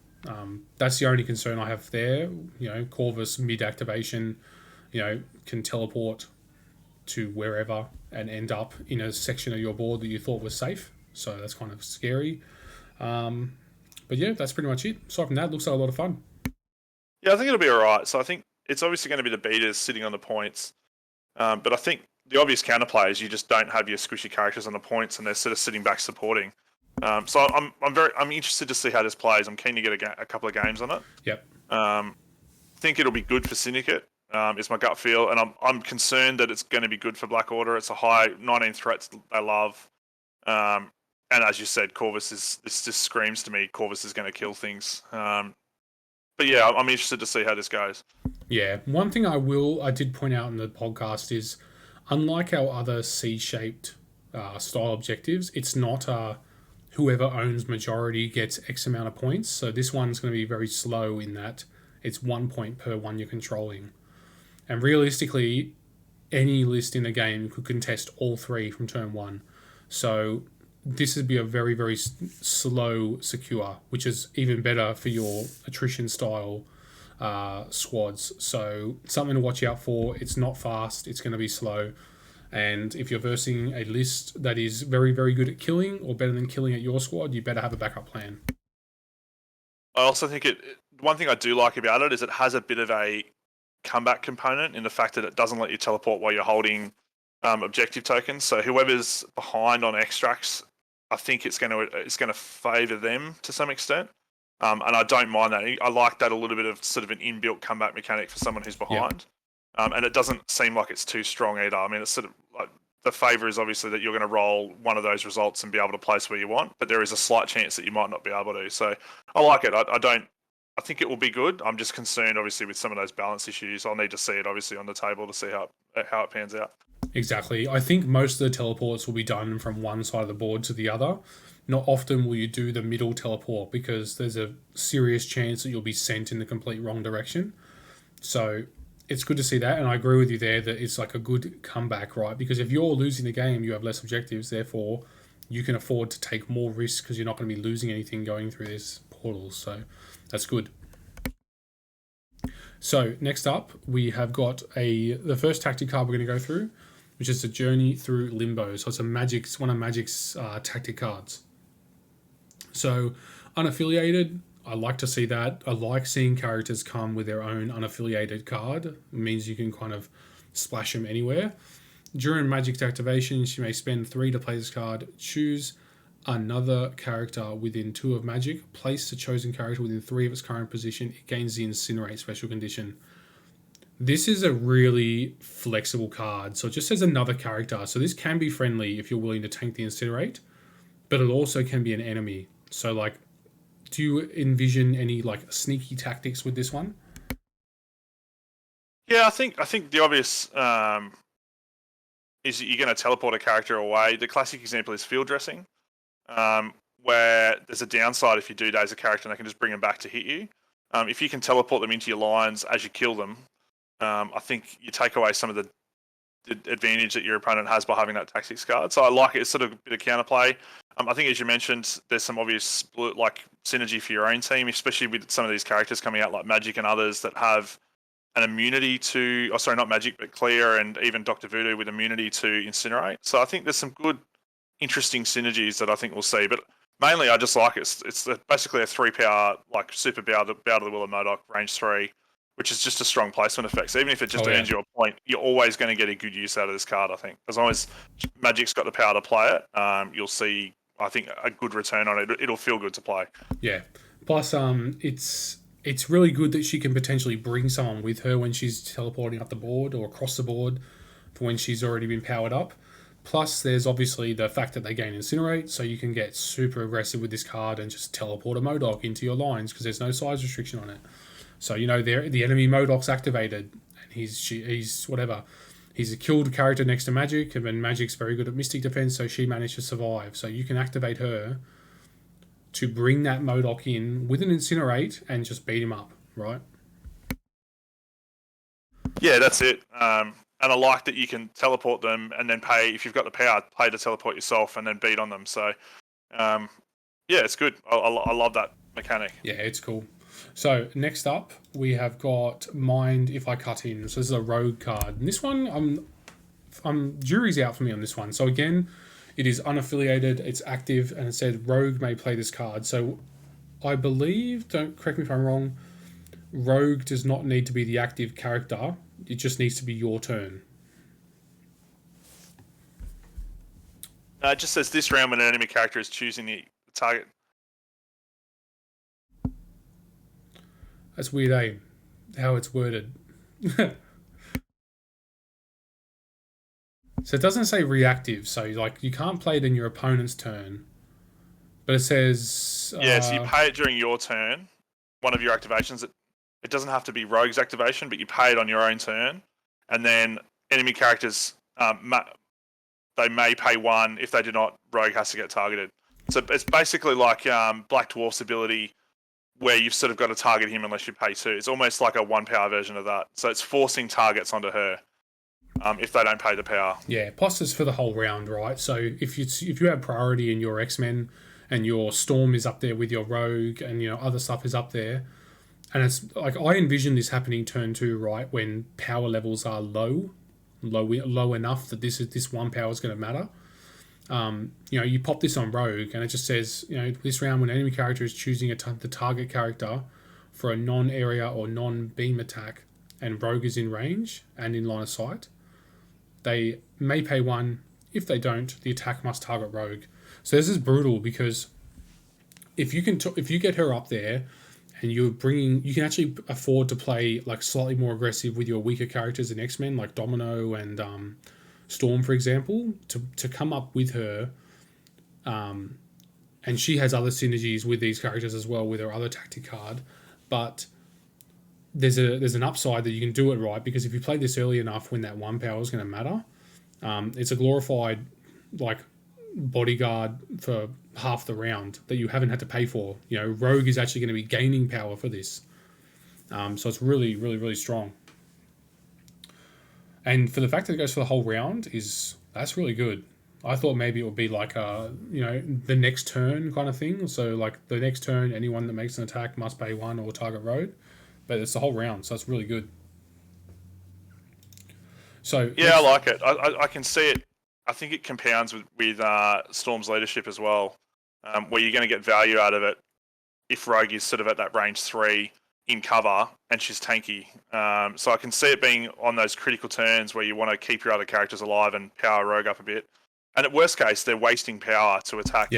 that's the only concern I have there. You know, Corvus mid-activation, can teleport to wherever and end up in a section of your board that you thought was safe. So that's kind of scary. But yeah, that's pretty much it. Aside from that, it looks like a lot of fun. Yeah, I think it'll be alright. So I think it's obviously going to be the beaters sitting on the points. But I think the obvious counterplay is you just don't have your squishy characters on the points and they're sort of sitting back supporting. So I'm interested to see how this plays. I'm keen to get a couple of games on it. Yep. I think it'll be good for Syndicate. Is my gut feel, and I'm concerned that it's going to be good for Black Order. It's a high 19 threats they love, and as you said, Corvus this just screams to me Corvus is going to kill things. But yeah, I'm interested to see how this goes. Yeah, one thing I did point out in the podcast is, unlike our other C-shaped style objectives, it's not whoever owns majority gets X amount of points. So this one's going to be very slow in that it's 1 point per one you're controlling. And realistically, any list in the game could contest all 3 from turn 1. So this would be a very, very slow secure, which is even better for your attrition style squads. So something to watch out for. It's not fast. It's going to be slow. And if you're versing a list that is very, very good at killing or better than killing at your squad, you better have a backup plan. I also think one thing I do like about it is it has a bit of a comeback component in the fact that it doesn't let you teleport while you're holding objective tokens. So whoever's behind on extracts, I think it's going to favour them to some extent. And I don't mind that. I like that a little bit of sort of an inbuilt comeback mechanic for someone who's behind. Yep. And it doesn't seem like it's too strong either. I mean, it's sort of like the favour is obviously that you're going to roll one of those results and be able to place where you want, but there is a slight chance that you might not be able to. So I like it. I think it will be good. I'm just concerned, obviously, with some of those balance issues. I'll need to see it, obviously, on the table to see how it pans out. Exactly. I think most of the teleports will be done from one side of the board to the other. Not often will you do the middle teleport because there's a serious chance that you'll be sent in the complete wrong direction. So it's good to see that, and I agree with you there that it's like a good comeback, right? Because if you're losing the game, you have less objectives, therefore you can afford to take more risks because you're not going to be losing anything going through this portal. So that's good. So next up, we have got the first tactic card we're going to go through, which is a Journey Through Limbo. So it's one of Magic's tactic cards. So unaffiliated, I like to see that. I like seeing characters come with their own unaffiliated card. It means you can kind of splash them anywhere. During Magic's activations, you may spend 3 to play this card. Choose another character within 2 of Magic. Place the chosen character within 3 of its current position. It gains the Incinerate special condition. This is a really flexible card. So it just says another character. So this can be friendly if you're willing to tank the Incinerate, but it also can be an enemy. So like, do you envision any like sneaky tactics with this one? Yeah, I think the obvious is that you're going to teleport a character away. The classic example is field dressing, where there's a downside if you do daze a character and they can just bring them back to hit you. If you can teleport them into your lines as you kill them, I think you take away some of the advantage that your opponent has by having that tactics card. So I like it. It's sort of a bit of counterplay. I think, as you mentioned, there's some obvious synergy for your own team, especially with some of these characters coming out like Magic and others that have an immunity to, not Magic, but Clear and even Dr. Voodoo with immunity to Incinerate. So I think there's some good, interesting synergies that I think we'll see. But mainly, I just like it. It's basically a 3-power, super bow to the will of Modok, range 3, which is just a strong placement effect. So even if it just earns you a point, you're always going to get a good use out of this card, I think. As long as Magic's got the power to play it, you'll see, I think, a good return on it. It'll feel good to play. Yeah. Plus, it's really good that she can potentially bring someone with her when she's teleporting up the board or across the board for when she's already been powered up. Plus, there's obviously the fact that they gain Incinerate, so you can get super aggressive with this card and just teleport a Modok into your lines because there's no size restriction on it. So, the enemy Modok's activated, and he's whatever. He's a killed character next to Magic, and then Magic's very good at Mystic Defense, so she managed to survive. So you can activate her to bring that Modok in with an Incinerate and just beat him up, right? Yeah, that's it. And I like that you can teleport them and then pay, if you've got the power, pay to teleport yourself and then beat on them. So, yeah, it's good. I love that mechanic. Yeah, it's cool. So, next up, we have got Mind If I Cut In. So, this is a rogue card. And this one, jury's out for me on this one. So, again, it is unaffiliated, it's active, and it said Rogue may play this card. So I believe, don't correct me if I'm wrong, Rogue does not need to be the active character. It just needs to be your turn. No, it just says this round when an enemy character is choosing the target. That's weird, eh? How it's worded. So it doesn't say reactive, so you can't play it in your opponent's turn. But it says... so you pay it during your turn, one of your activations. It doesn't have to be Rogue's activation, but you pay it on your own turn. And then enemy characters, they may pay 1. If they do not, Rogue has to get targeted. So it's basically like Black Dwarf's ability, where you've sort of got to target him unless you pay 2. It's almost like a 1-power version of that. So it's forcing targets onto her. If they don't pay the power. Yeah, plus it's for the whole round, right? So if you have priority in your X-Men and your Storm is up there with your Rogue and other stuff is up there, and it's like I envision this happening turn 2, right, when power levels are low enough that this 1 power is going to matter. You pop this on Rogue and it just says, this round when an enemy character is choosing the target character for a non-area or non-beam attack and Rogue is in range and in line of sight, they may pay 1. If they don't, the attack must target Rogue. So this is brutal because if you get her up there and you can actually afford to play slightly more aggressive with your weaker characters in X-Men like Domino and Storm, for example, to come up with her. And she has other synergies with these characters as well with her other tactic card, but there's an upside that you can do it right, because if you play this early enough when that 1 power is going to matter, it's a glorified bodyguard for half the round that you haven't had to pay for. Rogue is actually going to be gaining power for this, so it's really, really, really strong. And for the fact that it goes for the whole round that's really good. I thought maybe it would be the next turn kind of thing. So the next turn, anyone that makes an attack must pay 1 or target Rogue. But it's the whole round, so it's really good. So yeah, I like it. I can see it. I think it compounds with Storm's leadership as well, where you're going to get value out of it if Rogue is sort of at that range 3 in cover and she's tanky. So I can see it being on those critical turns where you want to keep your other characters alive and power Rogue up a bit. And at worst case, they're wasting power to attack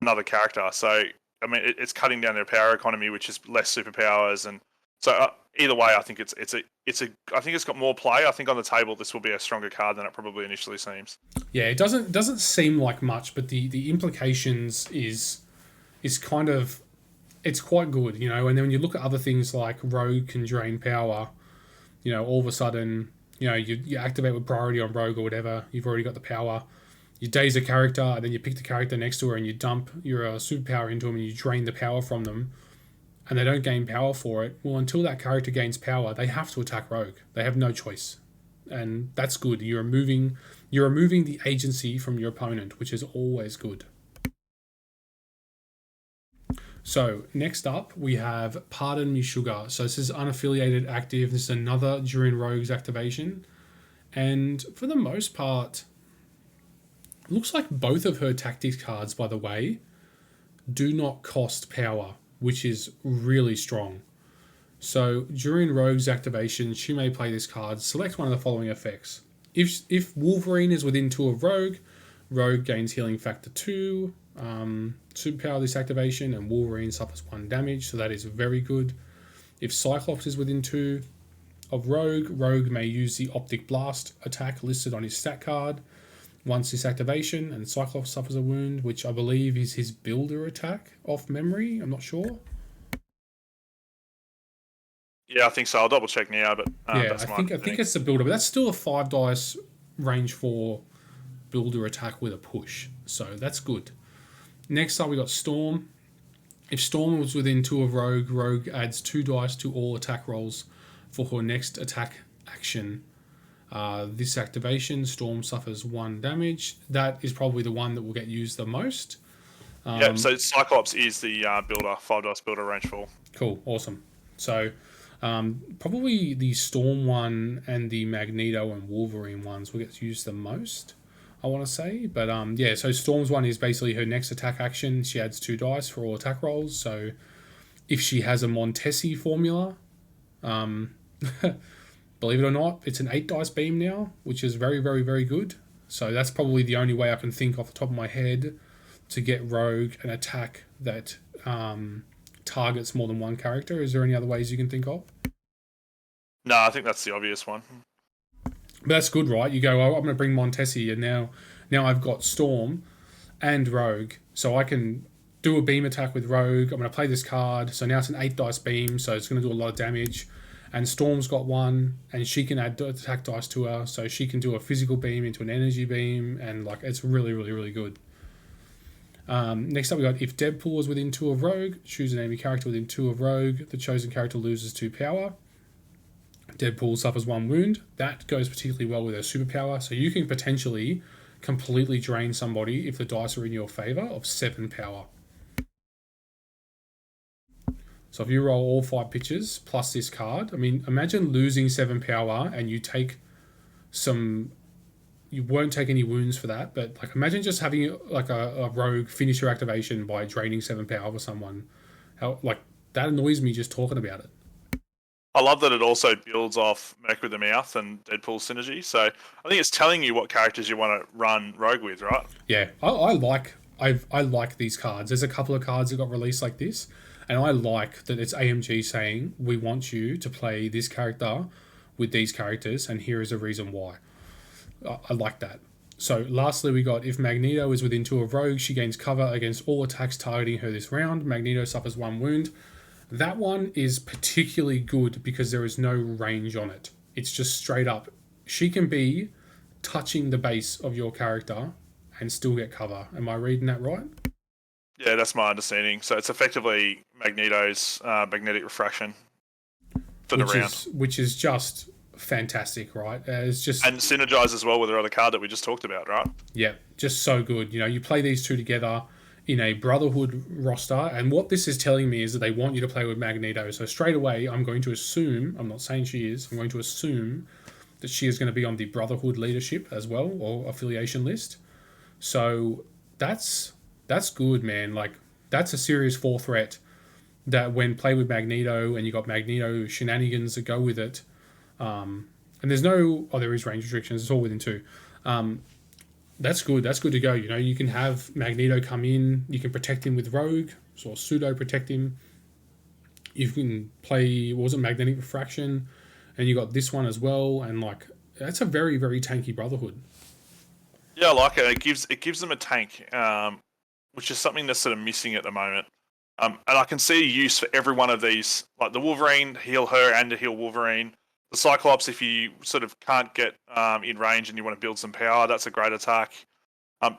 another character. So I mean, it's cutting down their power economy, which is less superpowers and. So either way, I think I think it's got more play. I think on the table this will be a stronger card than it probably initially seems. Yeah, it doesn't seem like much, but the implications is kind of, it's quite good, And then when you look at other things like Rogue can drain power, all of a sudden, you activate with priority on Rogue or whatever. You've already got the power. you daze a character, and then you pick the character next to her and you dump your superpower into them and you drain the power from them, and they don't gain power for it. Well, until that character gains power, they have to attack Rogue. They have no choice, and that's good. You're removing the agency from your opponent, which is always good. So next up, we have Pardon Me Sugar. So this is unaffiliated active. This is another during Rogue's activation. And for the most part, it looks like both of her tactics cards, by the way, do not cost power, which is really strong. So during Rogue's activation, she may play this card. Select one of the following effects. If Wolverine is within 2 of Rogue, Rogue gains healing factor 2. Superpower this activation, and Wolverine suffers 1 damage, so that is very good. If Cyclops is within 2 of Rogue, Rogue may use the Optic Blast attack listed on his stat card once this activation, and Cyclops suffers a wound, which I believe is his builder attack off memory. I'm not sure. Yeah, I think so. I'll double check now, but yeah, I think it's the builder, but that's still a 5 dice range 4 builder attack with a push, so that's good. Next up, we got Storm. If Storm was within 2 of Rogue, Rogue adds 2 dice to all attack rolls for her next attack action. This activation, Storm suffers 1 damage. That is probably the one that will get used the most. So Cyclops is the builder, 5 dice builder, range 4. Cool, awesome. So probably the Storm one and the Magneto and Wolverine ones will get used the most, I want to say. But yeah, so Storm's one is basically her next attack action. She adds 2 dice for all attack rolls. So if she has a Montesi formula, believe it or not, it's an 8 dice beam now, which is very, very, very good. So that's probably the only way I can think off the top of my head to get Rogue an attack that targets more than one character. Is there any other ways you can think of? No, I think that's the obvious one. But that's good, right? You go, oh, I'm going to bring Montesi, and now I've got Storm and Rogue, so I can do a beam attack with Rogue. I'm going to play this card, so now it's an 8 dice beam, so it's going to do a lot of damage. And Storm's got 1, and she can add attack dice to her, so she can do a physical beam into an energy beam, and like it's really, really, really good. Next up, we got if Deadpool is within 2 of Rogue, choose an enemy character within 2 of Rogue. The chosen character loses 2 power. Deadpool suffers 1 wound. That goes particularly well with her superpower, so you can potentially completely drain somebody if the dice are in your favor of 7 power. So if you roll all 5 pitches plus this card, I mean, imagine losing 7 power and you won't take any wounds for that, but like imagine just having like a Rogue finish your activation by draining 7 power for someone. How like that annoys me just talking about it. I love that it also builds off Merc with the Mouth and Deadpool synergy. So I think it's telling you what characters you want to run Rogue with, right? Yeah, I like these cards. There's a couple of cards that got released like this, and I like that it's AMG saying we want you to play this character with these characters, and here is a reason why. I like that. So lastly, we got if Magneto is within 2 of Rogue, she gains cover against all attacks targeting her this round. Magneto suffers 1 wound. That one is particularly good because there is no range on it. It's just straight up. She can be touching the base of your character and still get cover. Am I reading that right? Yeah, that's my understanding. So it's effectively Magneto's magnetic refraction for the round. Which is just fantastic, right? It's just and synergize as well with the other card that we just talked about, right? Yeah, just so good. You know, you play these two together in a Brotherhood roster, and what this is telling me is that they want you to play with Magneto. So straight away, I'm going to assume, I'm not saying she is, I'm going to assume that she is going to be on the Brotherhood leadership as well, or affiliation list. So that's good, man. Like, that's a serious 4 threat that when played with Magneto, and you got Magneto shenanigans that go with it, and there's no, there is range restrictions, it's all within 2. That's good. That's good to go. You know, you can have Magneto come in. You can protect him with Rogue, or pseudo protect him. You can play, what was it, Magnetic Refraction, and you got this one as well. And like, that's a very, very tanky Brotherhood. Yeah, I like it. It gives them a tank, which is something that's sort of missing at the moment. And I can see use for every one of these, like the Wolverine, heal her and to heal Wolverine. The Cyclops, if you sort of can't get in range and you want to build some power, that's a great attack.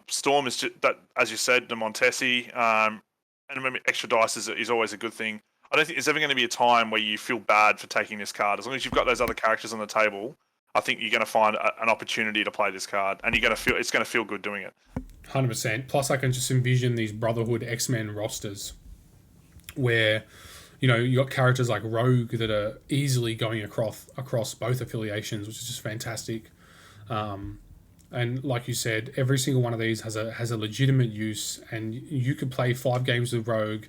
Storm is just that, as you said, the Montesi, and maybe extra dice is always a good thing. I don't think there's ever going to be a time where you feel bad for taking this card. As long as you've got those other characters on the table, I think you're going to find an opportunity to play this card, and it's going to feel good doing it. 100%. Plus, I can just envision these Brotherhood X-Men rosters where, you got characters like Rogue that are easily going across both affiliations, which is just fantastic. And like you said, every single one of these has a legitimate use, and you could play 5 games with Rogue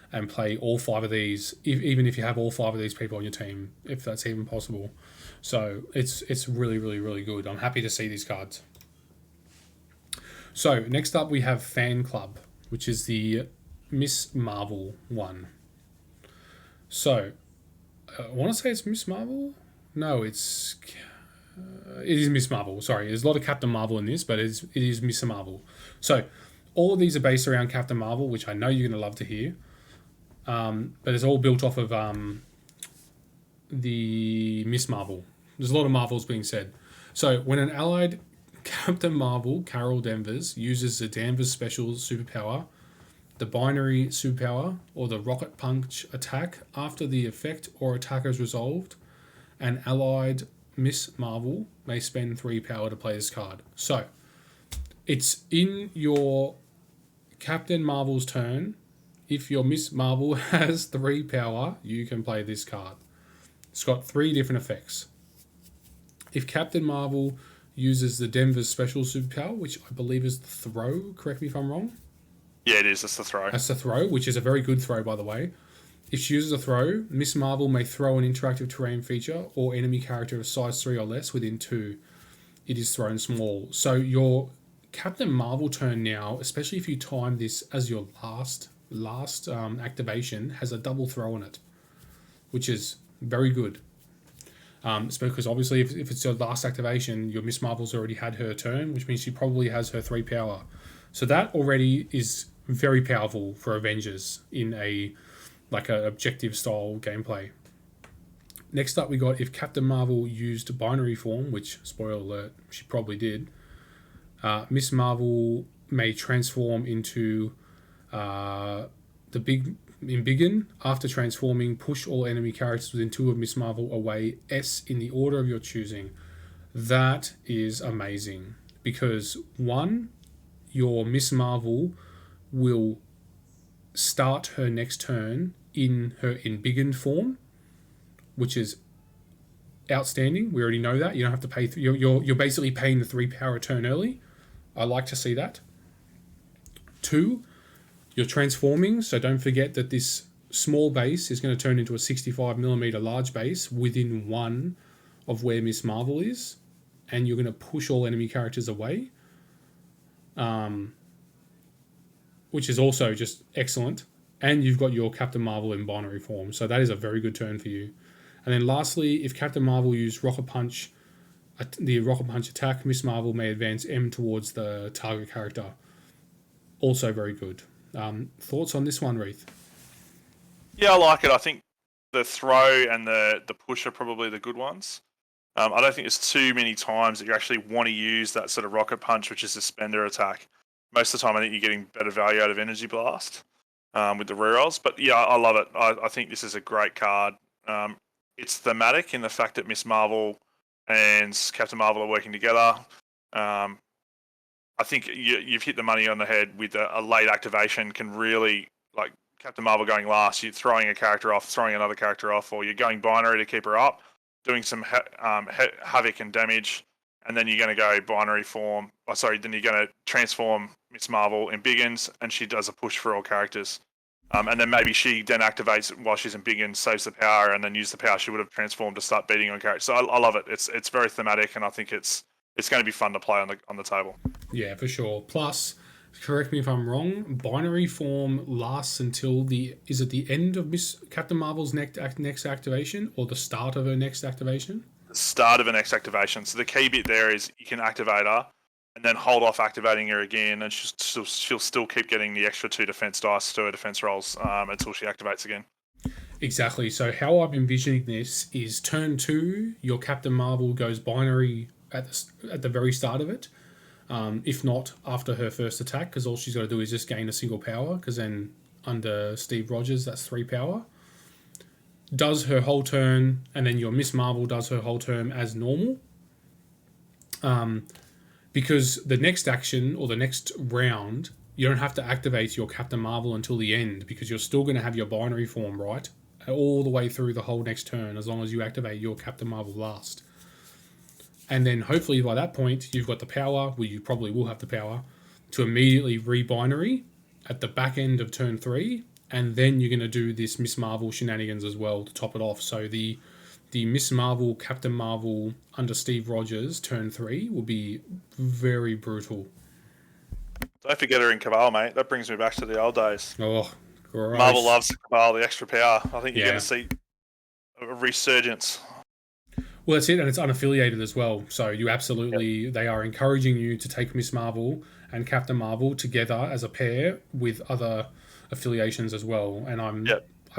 and play all 5 of these, even if you have all 5 of these people on your team, if that's even possible. So it's really, really, really good. I'm happy to see these cards. So next up we have Fan Club, which is the Miss Marvel one. So I want to say it's Miss Marvel. No, it is Miss Marvel. Sorry, there's a lot of Captain Marvel in this, but it is Miss Marvel. So all of these are based around Captain Marvel, which I know you're going to love to hear. But it's all built off of the Miss Marvel. There's a lot of Marvels being said. So when an allied Captain Marvel, Carol Danvers, uses the Danvers special superpower, the binary superpower, or the rocket punch attack after the effect or attack is resolved, an allied Miss Marvel may spend 3 power to play this card. So it's in your Captain Marvel's turn. If your Miss Marvel has 3 power, you can play this card. It's got 3 different effects. If Captain Marvel uses the Denver's special superpower, which I believe is the throw, correct me if I'm wrong? Yeah, it is. It's the throw. That's the throw, which is a very good throw, by the way. If she uses a throw, Miss Marvel may throw an interactive terrain feature or enemy character of size 3 or less within 2. It is thrown small. So your Captain Marvel turn now, especially if you time this as your last activation, has a double throw on it, which is very good. It's because obviously if it's your last activation, your Miss Marvel's already had her turn, which means she probably has her 3 power. So that already is very powerful for Avengers in a objective style gameplay. Next up we got if Captain Marvel used binary form, which, spoiler alert, she probably did, Miss Marvel may transform into Embiggen. After transforming, push all enemy characters within 2 of Miss Marvel away S in the order of your choosing. That is amazing because 1, your Miss Marvel will start her next turn in her Embiggen form, which is outstanding. We already know that. You don't have to pay. You're basically paying the 3 power turn early. I like to see that. 2, you're transforming, so don't forget that this small base is going to turn into a 65mm large base within 1 of where Miss Marvel is, and you're going to push all enemy characters away, which is also just excellent. And you've got your Captain Marvel in binary form, so that is a very good turn for you. And then lastly, if Captain Marvel used the Rocket Punch attack, Miss Marvel may advance M towards the target character. Also very good. Thoughts on this one, Reath? Yeah, I like it. I think the throw and the push are probably the good ones. I don't think there's too many times that you actually want to use that sort of rocket punch, which is a spender attack. Most of the time, I think you're getting better value out of Energy Blast with the rerolls. But yeah, I love it. I think this is a great card. It's thematic in the fact that Miss Marvel and Captain Marvel are working together. I think you've hit the money on the head with a late activation can really, like Captain Marvel going last, you're throwing a character off, throwing another character off, or you're going binary to keep her up, doing some havoc and damage, and then you're going to go binary form. Then you're going to transform Miss Marvel in Biggins, and she does a push for all characters. And then maybe she then activates while she's in Biggins, saves the power, and then use the power she would have transformed to start beating on characters. So I love it. It's very thematic, and I think it's going to be fun to play on the table. Yeah, for sure. Plus, correct me if I'm wrong, binary form lasts until is it the end of Miss Captain Marvel's next activation or the start of her next activation? The start of her next activation. So the key bit there is you can activate her and then hold off activating her again, and she'll still keep getting the extra 2 defense dice to her defense rolls until she activates again. Exactly. So how I'm envisioning this is turn 2, your Captain Marvel goes binary at the very start of it. If not, after her first attack, because all she's got to do is just gain a single power, because then under Steve Rogers, that's 3 power. Does her whole turn, and then your Miss Marvel does her whole turn as normal. Because the next action, or the next round, you don't have to activate your Captain Marvel until the end, because you're still going to have your binary form, right? All the way through the whole next turn, as long as you activate your Captain Marvel last. And then hopefully by that point, you've got the power, well, you probably will have the power, to immediately re-binary at the back end of turn 3. And then you're going to do this Miss Marvel shenanigans as well to top it off. So the Miss Marvel, Captain Marvel under Steve Rogers turn 3 will be very brutal. Don't forget her in Cabal, mate. That brings me back to the old days. Oh, gross. Marvel loves Cabal, the extra power. I think you're Yeah. going to see a resurgence. Well, that's it, and it's unaffiliated as well. So you absolutely, they are encouraging you to take Miss Marvel and Captain Marvel together as a pair with other affiliations as well. And I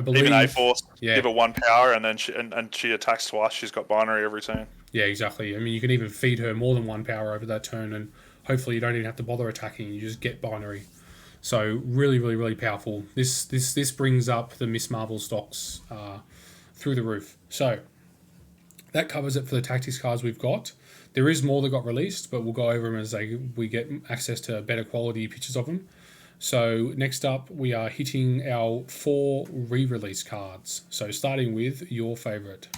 believe even A-Force, give her 1 power, and then she attacks twice. She's got binary every turn. Yeah, exactly. I mean, you can even feed her more than 1 power over that turn, and hopefully you don't even have to bother attacking. You just get binary. So really, really, really powerful. This brings up the Miss Marvel stocks through the roof. So that covers it for the tactics cards we've got. There is more that got released, but we'll go over them as we get access to better quality pictures of them. So next up, we are hitting our 4 re-release cards. So starting with your favourite,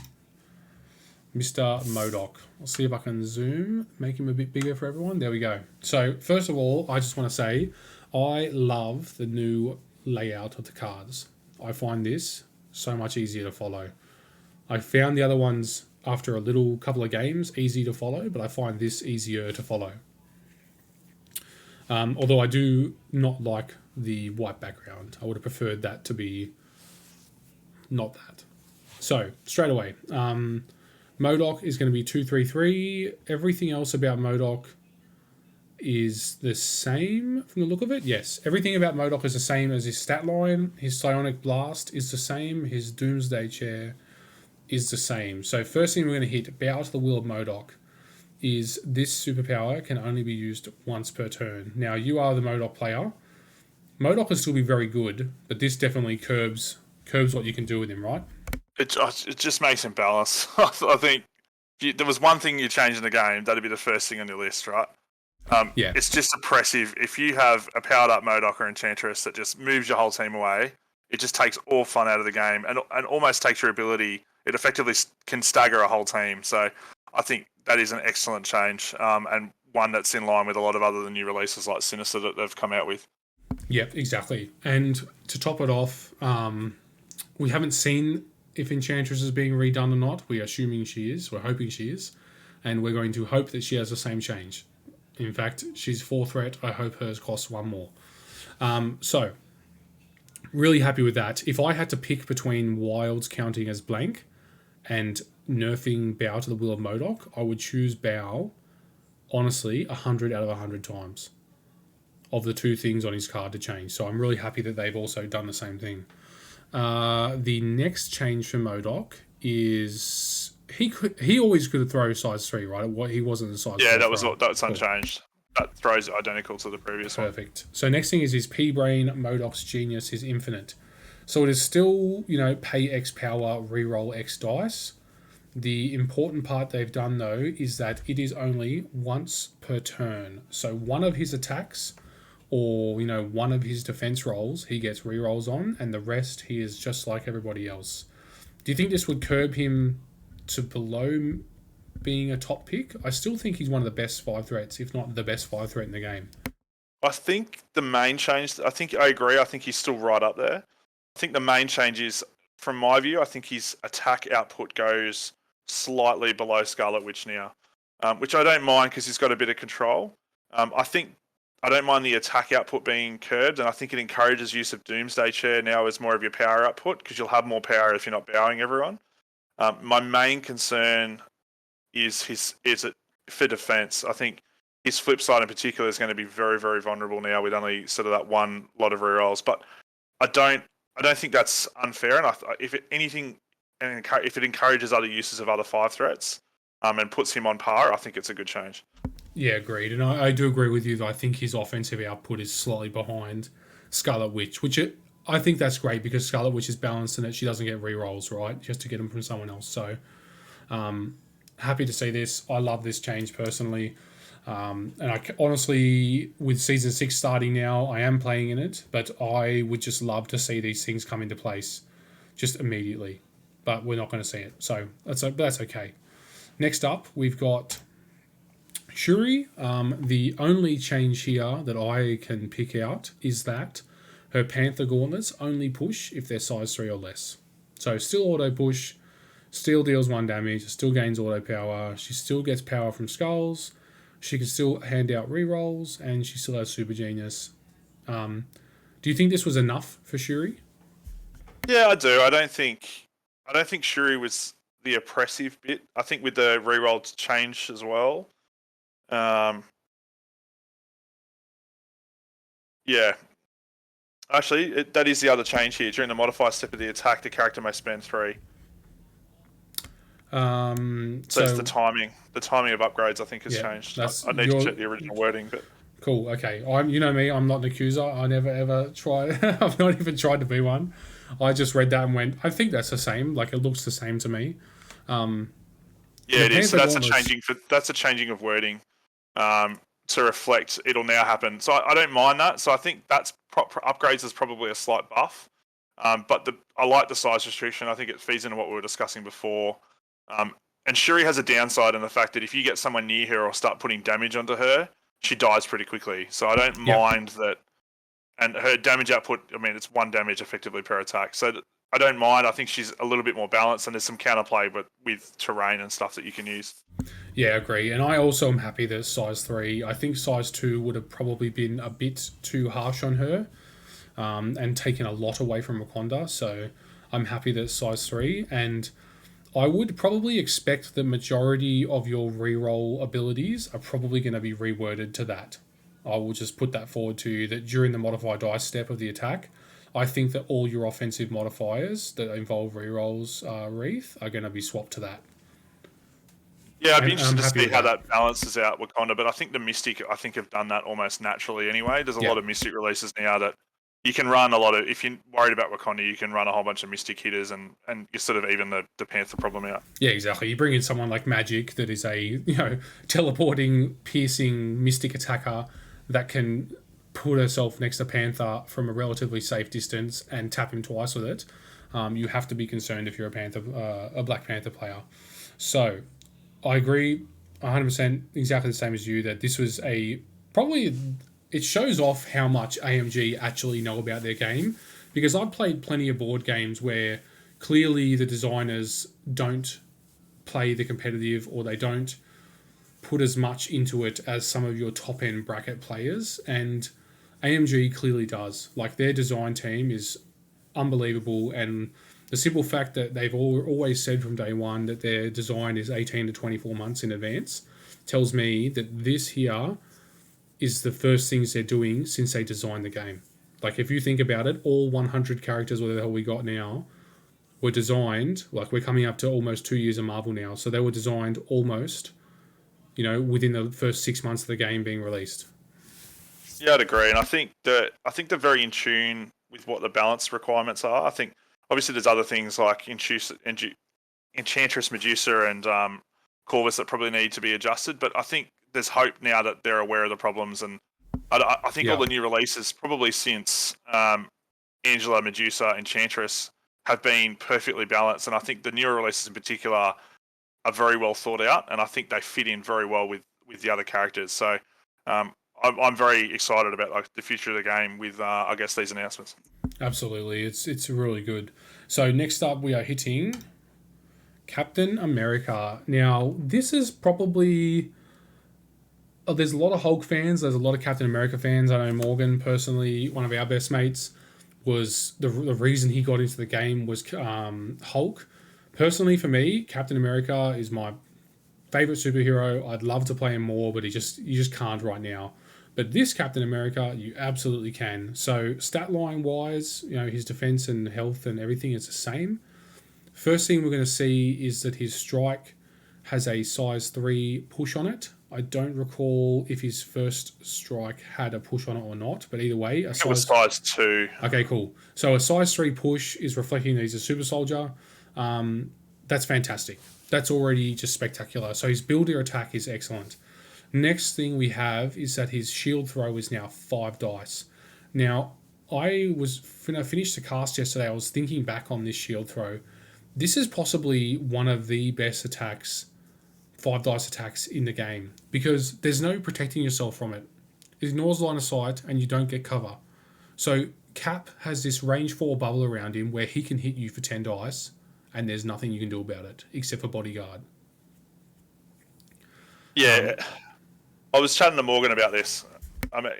Mr. MODOK. I'll see if I can zoom, make him a bit bigger for everyone. There we go. So first of all, I just want to say, I love the new layout of the cards. I find this so much easier to follow. I found the other ones after a little couple of games easy to follow, but I find this easier to follow. Although I do not like the white background. I would have preferred that to be not that. So, straight away, MODOK is going to be 2/3/3. Everything else about MODOK is the same from the look of it. Yes, everything about MODOK is the same as his stat line. His Psionic Blast is the same. His Doomsday Chair is the same. So first thing we're going to hit, Bow to the Will of MODOK, is this superpower can only be used once per turn. Now, you are the MODOK player. MODOK will still be very good, but this definitely curbs what you can do with him, right? It just makes him balance. I think if there was one thing you change in the game, that'd be the first thing on your list, right? Yeah. It's just oppressive. If you have a powered up MODOK or Enchantress that just moves your whole team away, it just takes all fun out of the game and almost takes your ability. It effectively can stagger a whole team. So I think that is an excellent change, and one that's in line with a lot of other new releases like Sinister that they've come out with. Yep, exactly. And to top it off, we haven't seen if Enchantress is being redone or not. We're assuming she is. We're hoping she is. And we're going to hope that she has the same change. In fact, she's 4 threat. I hope hers costs 1 more. So, really happy with that. If I had to pick between Wilds counting as blank and nerfing Bow to the Will of MODOK, I would choose Bow, honestly, 100 out of 100 times of the 2 things on his card to change. So I'm really happy that they've also done the same thing. The next change for MODOK is he always could throw size 3, right? He wasn't a size 4. Yeah, that's unchanged. That throws identical to the previous one. Perfect. So next thing is his P-Brain, MODOK's Genius, his Infinite. So it is still, pay X power, reroll X dice. The important part they've done, though, is that it is only once per turn. So one of his attacks or, one of his defense rolls, he gets rerolls on, and the rest, he is just like everybody else. Do you think this would curb him to below being a top pick? I still think he's one of the best 5 threats, if not the best 5 threat in the game. I think the main change, I agree, I think he's still right up there. I think the main change is, from my view, I think his attack output goes slightly below Scarlet Witch now, which I don't mind because he's got a bit of control. I don't mind the attack output being curbed, and I think it encourages use of Doomsday Chair now as more of your power output because you'll have more power if you're not bowing everyone. My main concern is for defense. I think his flip side in particular is going to be very, very vulnerable now with only sort of that one lot of rerolls. But I don't think that's unfair. And if it encourages other uses of other 5 threats, and puts him on par, I think it's a good change. Yeah, agreed. And I do agree with you that I think his offensive output is slightly behind Scarlet Witch, I think that's great because Scarlet Witch is balanced in that she doesn't get rerolls, right? Just to get them from someone else. So happy to see this. I love this change personally. And honestly, with season 6 starting now, I am playing in it, but I would just love to see these things come into place just immediately. But we're not going to see it. So that's okay. Next up, we've got Shuri. The only change here that I can pick out is that her Panther gauntlets only push if they're size 3 or less. So still auto push, still deals 1 damage, still gains auto power, she still gets power from skulls, she can still hand out rerolls, and she still has super genius. Do you think this was enough for Shuri? Yeah, I do. I don't think Shuri was the oppressive bit. I think with the reroll change as well. Um, yeah, actually, that is the other change here. During the modifier step of the attack, the character may spend 3. So it's the So timing. The timing of upgrades, I think, has yeah, changed. that's I need to your check the original wording, but cool. Okay, you know me. I'm not an accuser. I never ever try. I've not even tried to be one. I just read that and went, I think that's the same. Like it looks the same to me. yeah, The it is. So Panther gauntlets. that's a changing of wording to reflect it'll now happen. So I don't mind that. So I think that's upgrades is probably a slight buff. But I like the size restriction. I think it feeds into what we were discussing before. Um, and Shuri has a downside in the fact that if you get someone near her or start putting damage onto her, she dies pretty quickly. So I don't Yep. mind that. And her damage output, I mean, it's 1 damage effectively per attack. So I don't mind. I think she's a little bit more balanced, and there's some counterplay, but with terrain and stuff that you can use. Yeah, I agree. And I also am happy that it's size 3. I think size 2 would have probably been a bit too harsh on her and taken a lot away from Wakanda. So I'm happy that it's size 3. And I would probably expect the majority of your reroll abilities are probably going to be reworded to that. I will just put that forward to you that during the modify dice step of the attack, I think that all your offensive modifiers that involve rerolls, Reath, are going to be swapped to that. Yeah, I'd be And I'm interested to happy see with how that. that balances out Wakanda, but I think the Mystic, I think, have done that almost naturally anyway. There's a Yeah. lot of Mystic releases now that you can run a lot of, if you're worried about Wakanda, you can run a whole bunch of Mystic hitters and you sort of even the Panther problem out. Yeah, exactly. You bring in someone like Magic that is a, teleporting, piercing, mystic attacker that can put herself next to Panther from a relatively safe distance and tap him twice with it. You have to be concerned if you're a Black Panther player. So I agree 100% exactly the same as you that this was probably it shows off how much AMG actually know about their game because I've played plenty of board games where clearly the designers don't play the competitive or they don't put as much into it as some of your top end bracket players and AMG clearly does. Like their design team is unbelievable and the simple fact that they've always said from day one that their design is 18 to 24 months in advance tells me that this here is the first things they're doing since they designed the game. Like if you think about it, all 100 characters, whatever the hell we got now, were designed, like we're coming up to almost 2 years of Marvel now, so they were designed almost, within the first 6 months of the game being released. Yeah, I'd agree, and I think they're very in tune with what the balance requirements are. I think obviously there's other things like Enchantress, Medusa, and Corvus that probably need to be adjusted, but I think there's hope now that they're aware of the problems, and I think all Yeah, the new releases probably since Angela, Medusa, Enchantress have been perfectly balanced, and I think the newer releases in particular are very well thought out, and I think they fit in very well with the other characters. So I'm very excited about like the future of the game with I guess these announcements. absolutely. It's really good. So next up we are hitting Captain America. Now, this is probably there's a lot of Hulk fans, there's a lot of Captain America fans. I know Morgan personally, one of our best mates, was the reason he got into the game was Hulk. Personally, for me, Captain America is my favorite superhero. I'd love to play him more, but you just can't right now. But this Captain America, you absolutely can. So stat line wise, his defense and health and everything is the same. First thing we're going to see is that his strike has a size 3 push on it. I don't recall if his first strike had a push on it or not, but either way, It was size 2. Okay, cool. So a size 3 push is reflecting that he's a super soldier. That's fantastic. That's already just spectacular. So his builder attack is excellent. Next thing we have is that his shield throw is now 5 dice. Now, when I finished the cast yesterday, I was thinking back on this shield throw. This is possibly one of the best attacks, 5 dice attacks in the game, because there's no protecting yourself from it. It ignores line of sight and you don't get cover. So Cap has this range 4 bubble around him where he can hit you for 10 dice and there's nothing you can do about it except for bodyguard. Yeah. I was chatting to Morgan about this. I mean,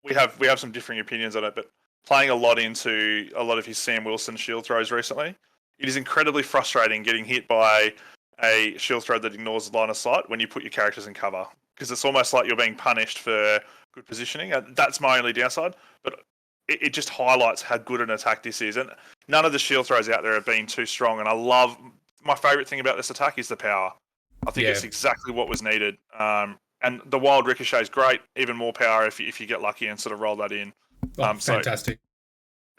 we have some differing opinions on it, but playing a lot into a lot of his Sam Wilson shield throws recently, it is incredibly frustrating getting hit by a shield throw that ignores the line of sight when you put your characters in cover, because it's almost like you're being punished for good positioning. That's my only downside, but it just highlights how good an attack this is. And none of the shield throws out there have been too strong, and my favourite thing about this attack is the power. I think it's exactly what was needed. And the wild ricochet is great. Even more power if you get lucky and sort of roll that in. Fantastic.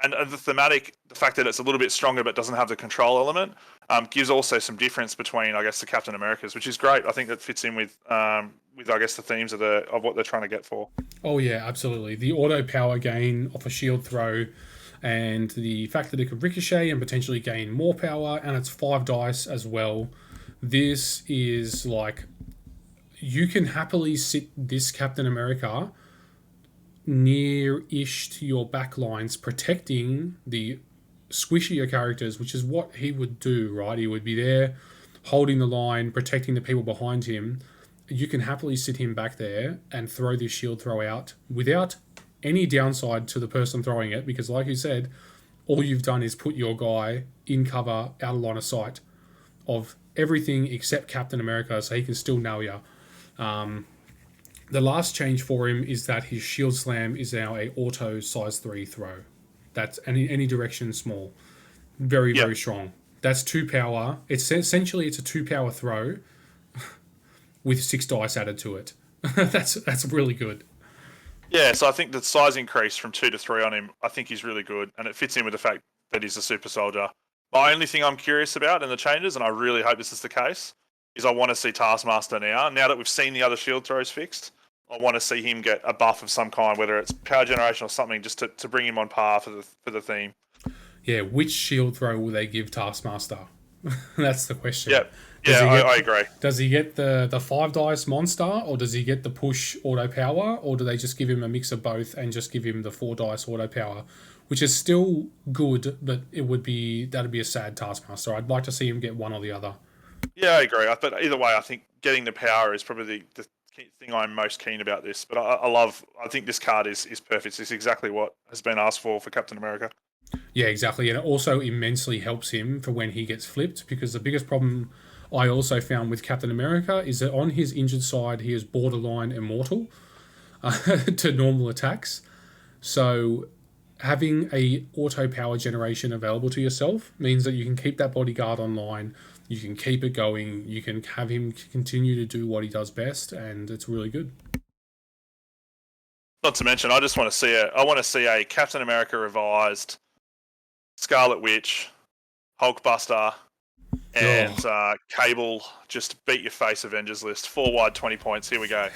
And the thematic, the fact that it's a little bit stronger but doesn't have the control element, gives also some difference between, I guess, the Captain Americas, which is great. I think that fits in with I guess, the themes of what they're trying to get for. Oh yeah, absolutely. The auto power gain off a shield throw, and the fact that it could ricochet and potentially gain more power, and it's 5 dice as well. This is like, you can happily sit this Captain America near-ish to your backlines, protecting the squishier characters, which is what he would do, right? He would be there holding the line, protecting the people behind him. You can happily sit him back there and throw this shield throw out without any downside to the person throwing it, because like you said, all you've done is put your guy in cover, out of line of sight of everything except Captain America, so he can still nail you. The last change for him is that his shield slam is now a auto size 3 throw. That's any direction small. Very strong. That's 2 power. It's essentially a 2 power throw with 6 dice added to it. That's really good. Yeah, so I think the size increase from 2 to 3 on him, I think is really good, and it fits in with the fact that he's a super soldier. My only thing I'm curious about in the changes, and I really hope this is the case, is I want to see Taskmaster now. Now that we've seen the other shield throws fixed, I want to see him get a buff of some kind, whether it's power generation or something, just to bring him on par for the theme. Yeah, which shield throw will they give Taskmaster? That's the question. Yep. I agree. Does he get the 5 dice monster, or does he get the push auto power, or do they just give him a mix of both and just give him the 4 dice auto power, which is still good, but that'd be a sad Taskmaster. I'd like to see him get one or the other. Yeah, I agree. But either way, I think getting the power is probably the thing I'm most keen about this. But I think this card is perfect. It's exactly what has been asked for Captain America. Yeah, exactly. And it also immensely helps him for when he gets flipped, because the biggest problem I also found with Captain America is that on his injured side, he is borderline immortal to normal attacks. So having a auto power generation available to yourself means that you can keep that bodyguard online, you can keep it going, you can have him continue to do what he does best, and it's really good. Not to mention, I want to see a Captain America revised, Scarlet Witch, Hulkbuster, and Cable just beat your face Avengers list. 4 wide, 20 points. Here we go.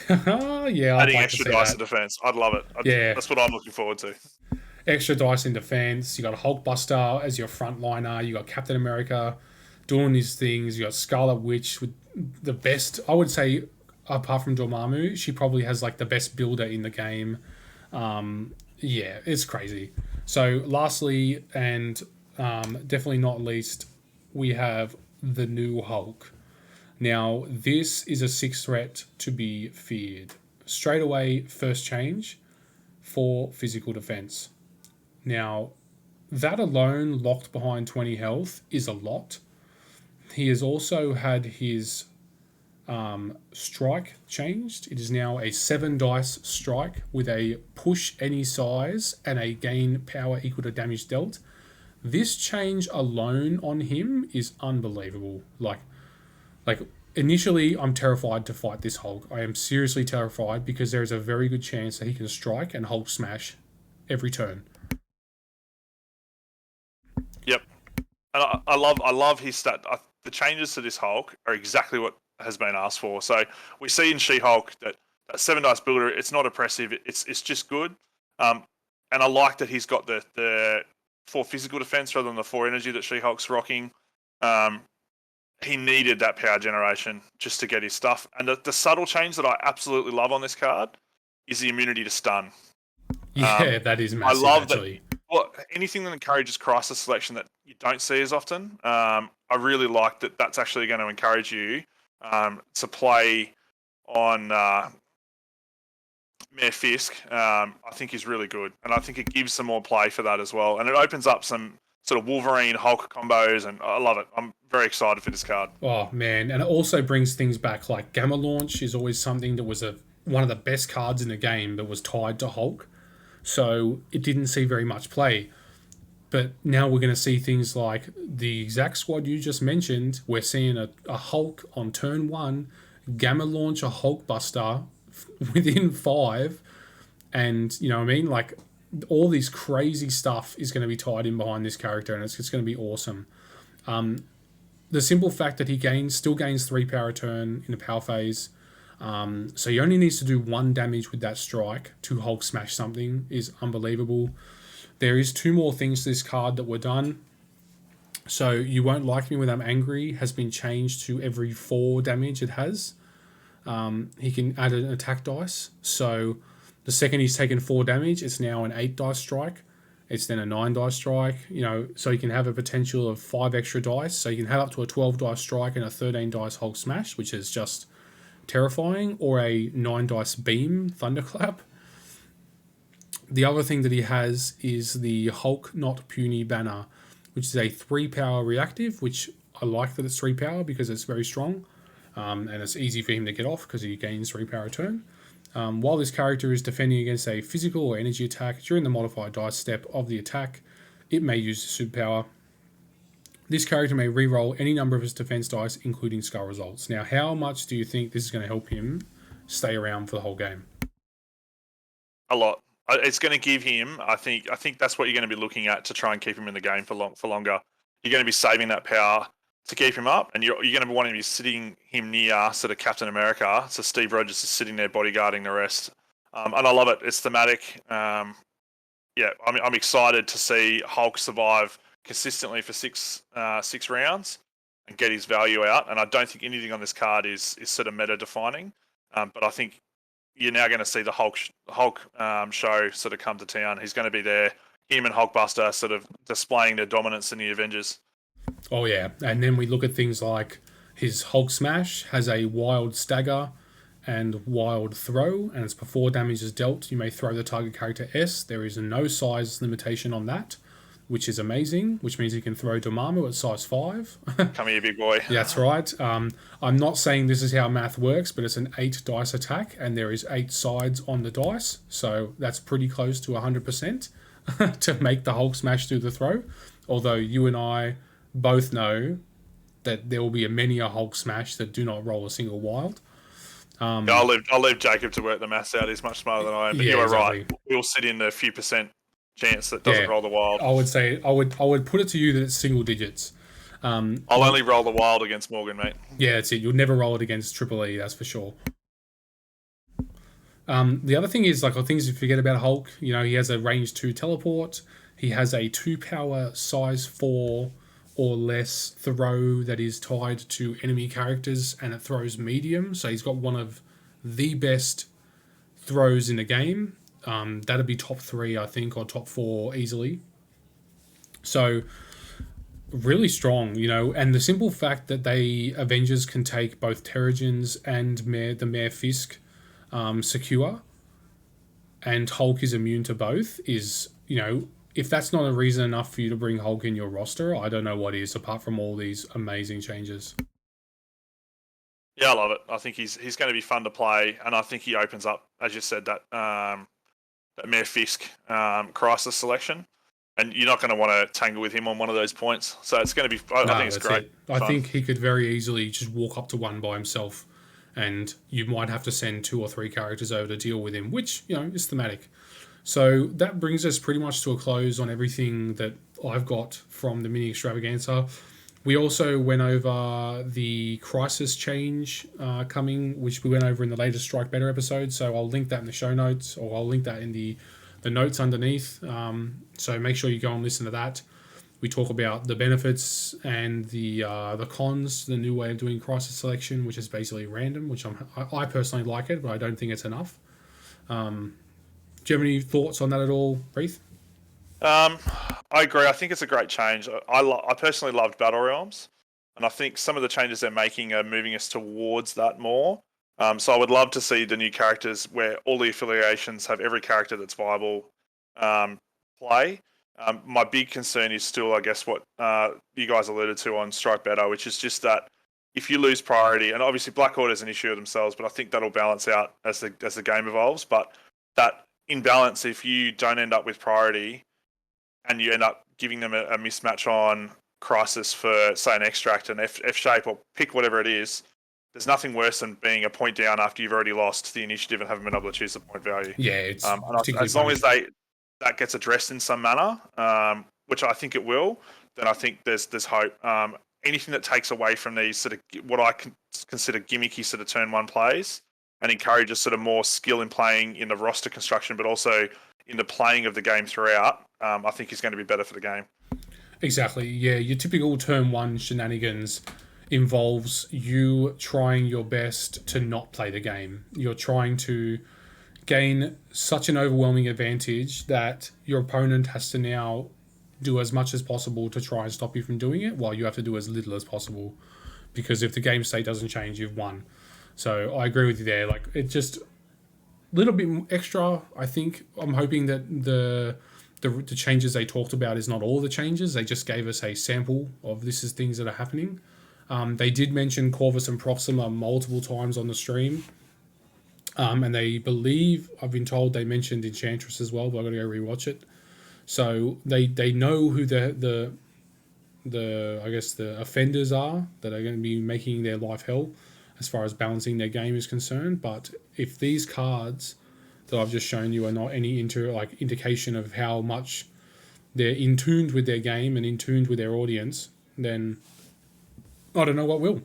Yeah, adding extra dice in defense. I'd love it. That's what I'm looking forward to. Extra dice in defense. You got a Hulkbuster as your frontliner. You got Captain America doing these things. You got Scarlet Witch with the best, I would say, apart from Dormammu, she probably has like the best builder in the game. Yeah, it's crazy. So lastly, and definitely not least, we have the new Hulk. Now, this is a 6 threat to be feared. Straight away, first change for physical defense. Now, that alone, locked behind 20 health, is a lot. He has also had his strike changed. It is now a 7 dice strike with a push any size and a gain power equal to damage dealt. This change alone on him is unbelievable. Like Initially, I'm terrified to fight this Hulk. I am seriously terrified because there is a very good chance that he can strike and Hulk smash every turn. Yep, and I love his stat. The changes to this Hulk are exactly what has been asked for. So we see in She-Hulk that 7 dice builder. It's not oppressive. It's just good. Um, and I like that he's got the 4 physical defense rather than the 4 energy that She-Hulk's rocking. Um, he needed that power generation just to get his stuff. And the subtle change that I absolutely love on this card is the immunity to stun. Yeah, that is I massive, love actually. that. Well, anything that encourages crisis selection that you don't see as often, I really like that. That's actually going to encourage you to play on Mayor Fisk. I think is really good, and I think it gives some more play for that as well, and it opens up some sort of Wolverine Hulk combos, and I love it. I'm very excited for this card. Oh man, and it also brings things back. Like Gamma Launch is always something that was one of the best cards in the game that was tied to Hulk, so it didn't see very much play. But now we're going to see things like the exact squad you just mentioned. We're seeing a Hulk on turn 1, Gamma Launch a Hulkbuster within 5, and you know what I mean? Like, all this crazy stuff is going to be tied in behind this character, and it's just going to be awesome. The simple fact that he still gains 3 power a turn in the power phase, so he only needs to do 1 damage with that strike to Hulk smash something is unbelievable. There is 2 more things to this card that were done. So You Won't Like Me When I'm Angry has been changed to every 4 damage it has. He can add an attack dice. So the second he's taken 4 damage, it's now an 8 dice strike. It's then a 9 dice strike. So you can have a potential of 5 extra dice. So you can have up to a 12 dice strike and a 13 dice Hulk smash, which is just terrifying, or a 9 dice beam thunderclap. The other thing that he has is the Hulk Not Puny banner, which is a 3 power reactive, which I like that it's 3 power because it's very strong, and it's easy for him to get off because he gains 3 power a turn. While this character is defending against a physical or energy attack during the modified dice step of the attack, it may use the superpower. This character may re-roll any number of his defense dice, including skull results. Now, how much do you think this is going to help him stay around for the whole game? A lot. It's going to give him. I think that's what you're going to be looking at to try and keep him in the game for longer. You're going to be saving that power to keep him up, and you're going to be wanting to be sitting him near sort of Captain America. So Steve Rogers is sitting there bodyguarding the rest, and I love it. It's thematic. Yeah, I'm excited to see Hulk survive consistently for six rounds and get his value out. And I don't think anything on this card is sort of meta defining, but I think you're now going to see the Hulk show sort of come to town. He's going to be there. Him and Hulkbuster sort of displaying their dominance in the Avengers. Oh yeah, and then we look at things like his Hulk smash has a wild stagger and wild throw, and it's before damage is dealt, you may throw the target character S. There is no size limitation on that, which is amazing, which means you can throw Dormammu at size 5. Come here, big boy. That's right. I'm not saying this is how math works, but it's an 8 dice attack, and there is 8 sides on the dice, so that's pretty close to 100% to make the Hulk smash through the throw. Although you and I both know that there will be many a Hulk smash that do not roll a single wild. I'll leave Jacob to work the maths out. He's much smarter than I am. But you are exactly right. We'll sit in the few percent chance that doesn't roll the wild. I would say I would put it to you that it's single digits. I'll only roll the wild against Morgan, mate. Yeah, that's it. You'll never roll it against Triple E, that's for sure. The other thing is, like, things you forget about Hulk. He has a range 2 teleport. He has a 2 power size 4 or less throw that is tied to enemy characters, and it throws medium. So he's got one of the best throws in the game. That'd be top 3, I think, or top 4 easily. So really strong, and the simple fact that Avengers can take both Terrigens and the Mayor Fisk secure, and Hulk is immune to both, is, if that's not a reason enough for you to bring Hulk in your roster, I don't know what is, apart from all these amazing changes. Yeah, I love it. I think he's going to be fun to play, and I think he opens up, as you said, that Mayor Fisk crisis selection. and you're not going to want to tangle with him on one of those points. So it's going to be. I think it's great. I think he could very easily just walk up to one by himself, and you might have to send 2 or 3 characters over to deal with him, which is thematic. So that brings us pretty much to a close on everything that I've got from the Mini Extravaganza. We also went over the Crisis change coming, which we went over in the latest Strike Better episode. So I'll link that in the show notes, or I'll link that in the notes underneath. So make sure you go and listen to that. We talk about the benefits and the cons, the new way of doing Crisis selection, which is basically random, which I personally like it, but I don't think it's enough. Do you have any thoughts on that at all, Reath? I agree. I think it's a great change. I personally loved Battle Realms, and I think some of the changes they're making are moving us towards that more. So I would love to see the new characters where all the affiliations have every character that's viable play. My big concern is still, I guess, what you guys alluded to on Strike Better, which is just that if you lose priority, and obviously Black Order is an issue of themselves, but I think that'll balance out as the game evolves. But that imbalance, if you don't end up with priority and you end up giving them a mismatch on Crisis for, say, an Extract, an F shape, or pick whatever it is, there's nothing worse than being a point down after you've already lost the initiative and haven't been able to choose the point value. Yeah, it's as long as that gets addressed in some manner, which I think it will, then I think there's hope. Anything that takes away from these sort of what I consider gimmicky sort of turn 1 plays and encourages sort of more skill in playing in the roster construction, but also in the playing of the game throughout, I think is going to be better for the game. Exactly. Yeah, your typical turn 1 shenanigans involves you trying your best to not play the game. You're trying to gain such an overwhelming advantage that your opponent has to now do as much as possible to try and stop you from doing it, while you have to do as little as possible. Because if the game state doesn't change, you've won. So I agree with you there. Like, it's just a little bit extra. I think I'm hoping that the changes they talked about is not all the changes. They just gave us a sample of this is things that are happening. They did mention Corvus and Proxima multiple times on the stream. And they believe, I've been told they mentioned Enchantress as well, but I've got to go rewatch it. So they know who the I guess the offenders are that are going to be making their life hell as far as balancing their game is concerned. But if these cards that I've just shown you are not any indication of how much they're in tuned with their game and in tuned with their audience, then I don't know what will.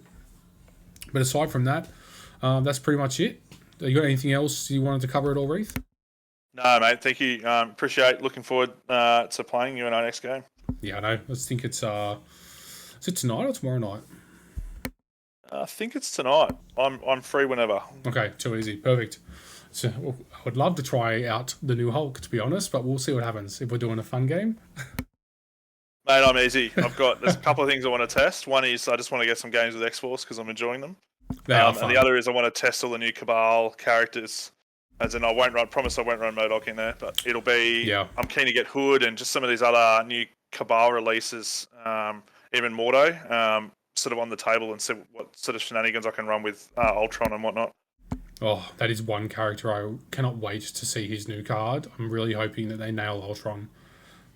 But aside from that, that's pretty much it. You got anything else you wanted to cover at all, Reath? No, mate. Thank you. Appreciate. Looking forward to playing you in our next game. Yeah, I know. I think it's is it tonight or tomorrow night? I think it's tonight. I'm free whenever. Okay, too easy. Perfect. So I would love to try out the new Hulk, to be honest, but we'll see what happens if we're doing a fun game. Mate, I'm easy. There's a couple of things I want to test. One is I just want to get some games with X-Force because I'm enjoying them. And the other is I want to test all the new Cabal characters. As in, promise I won't run MODOK in there, but it'll be. Yeah. I'm keen to get Hood and just some of these other new Cabal releases, even Mordo, sort of on the table and see what sort of shenanigans I can run with Ultron and whatnot. Oh, that is one character I cannot wait to see his new card. I'm really hoping that they nail Ultron.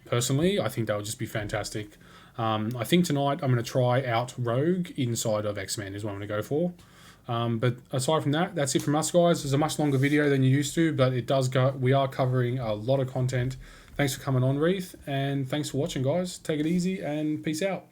Personally, I think that would just be fantastic. I think tonight I'm going to try out Rogue inside of X-Men is what I'm going to go for. But aside from that, that's it from us, guys. It's a much longer video than you used to, but we are covering a lot of content. Thanks for coming on, Reath, and thanks for watching, guys. Take it easy and peace out.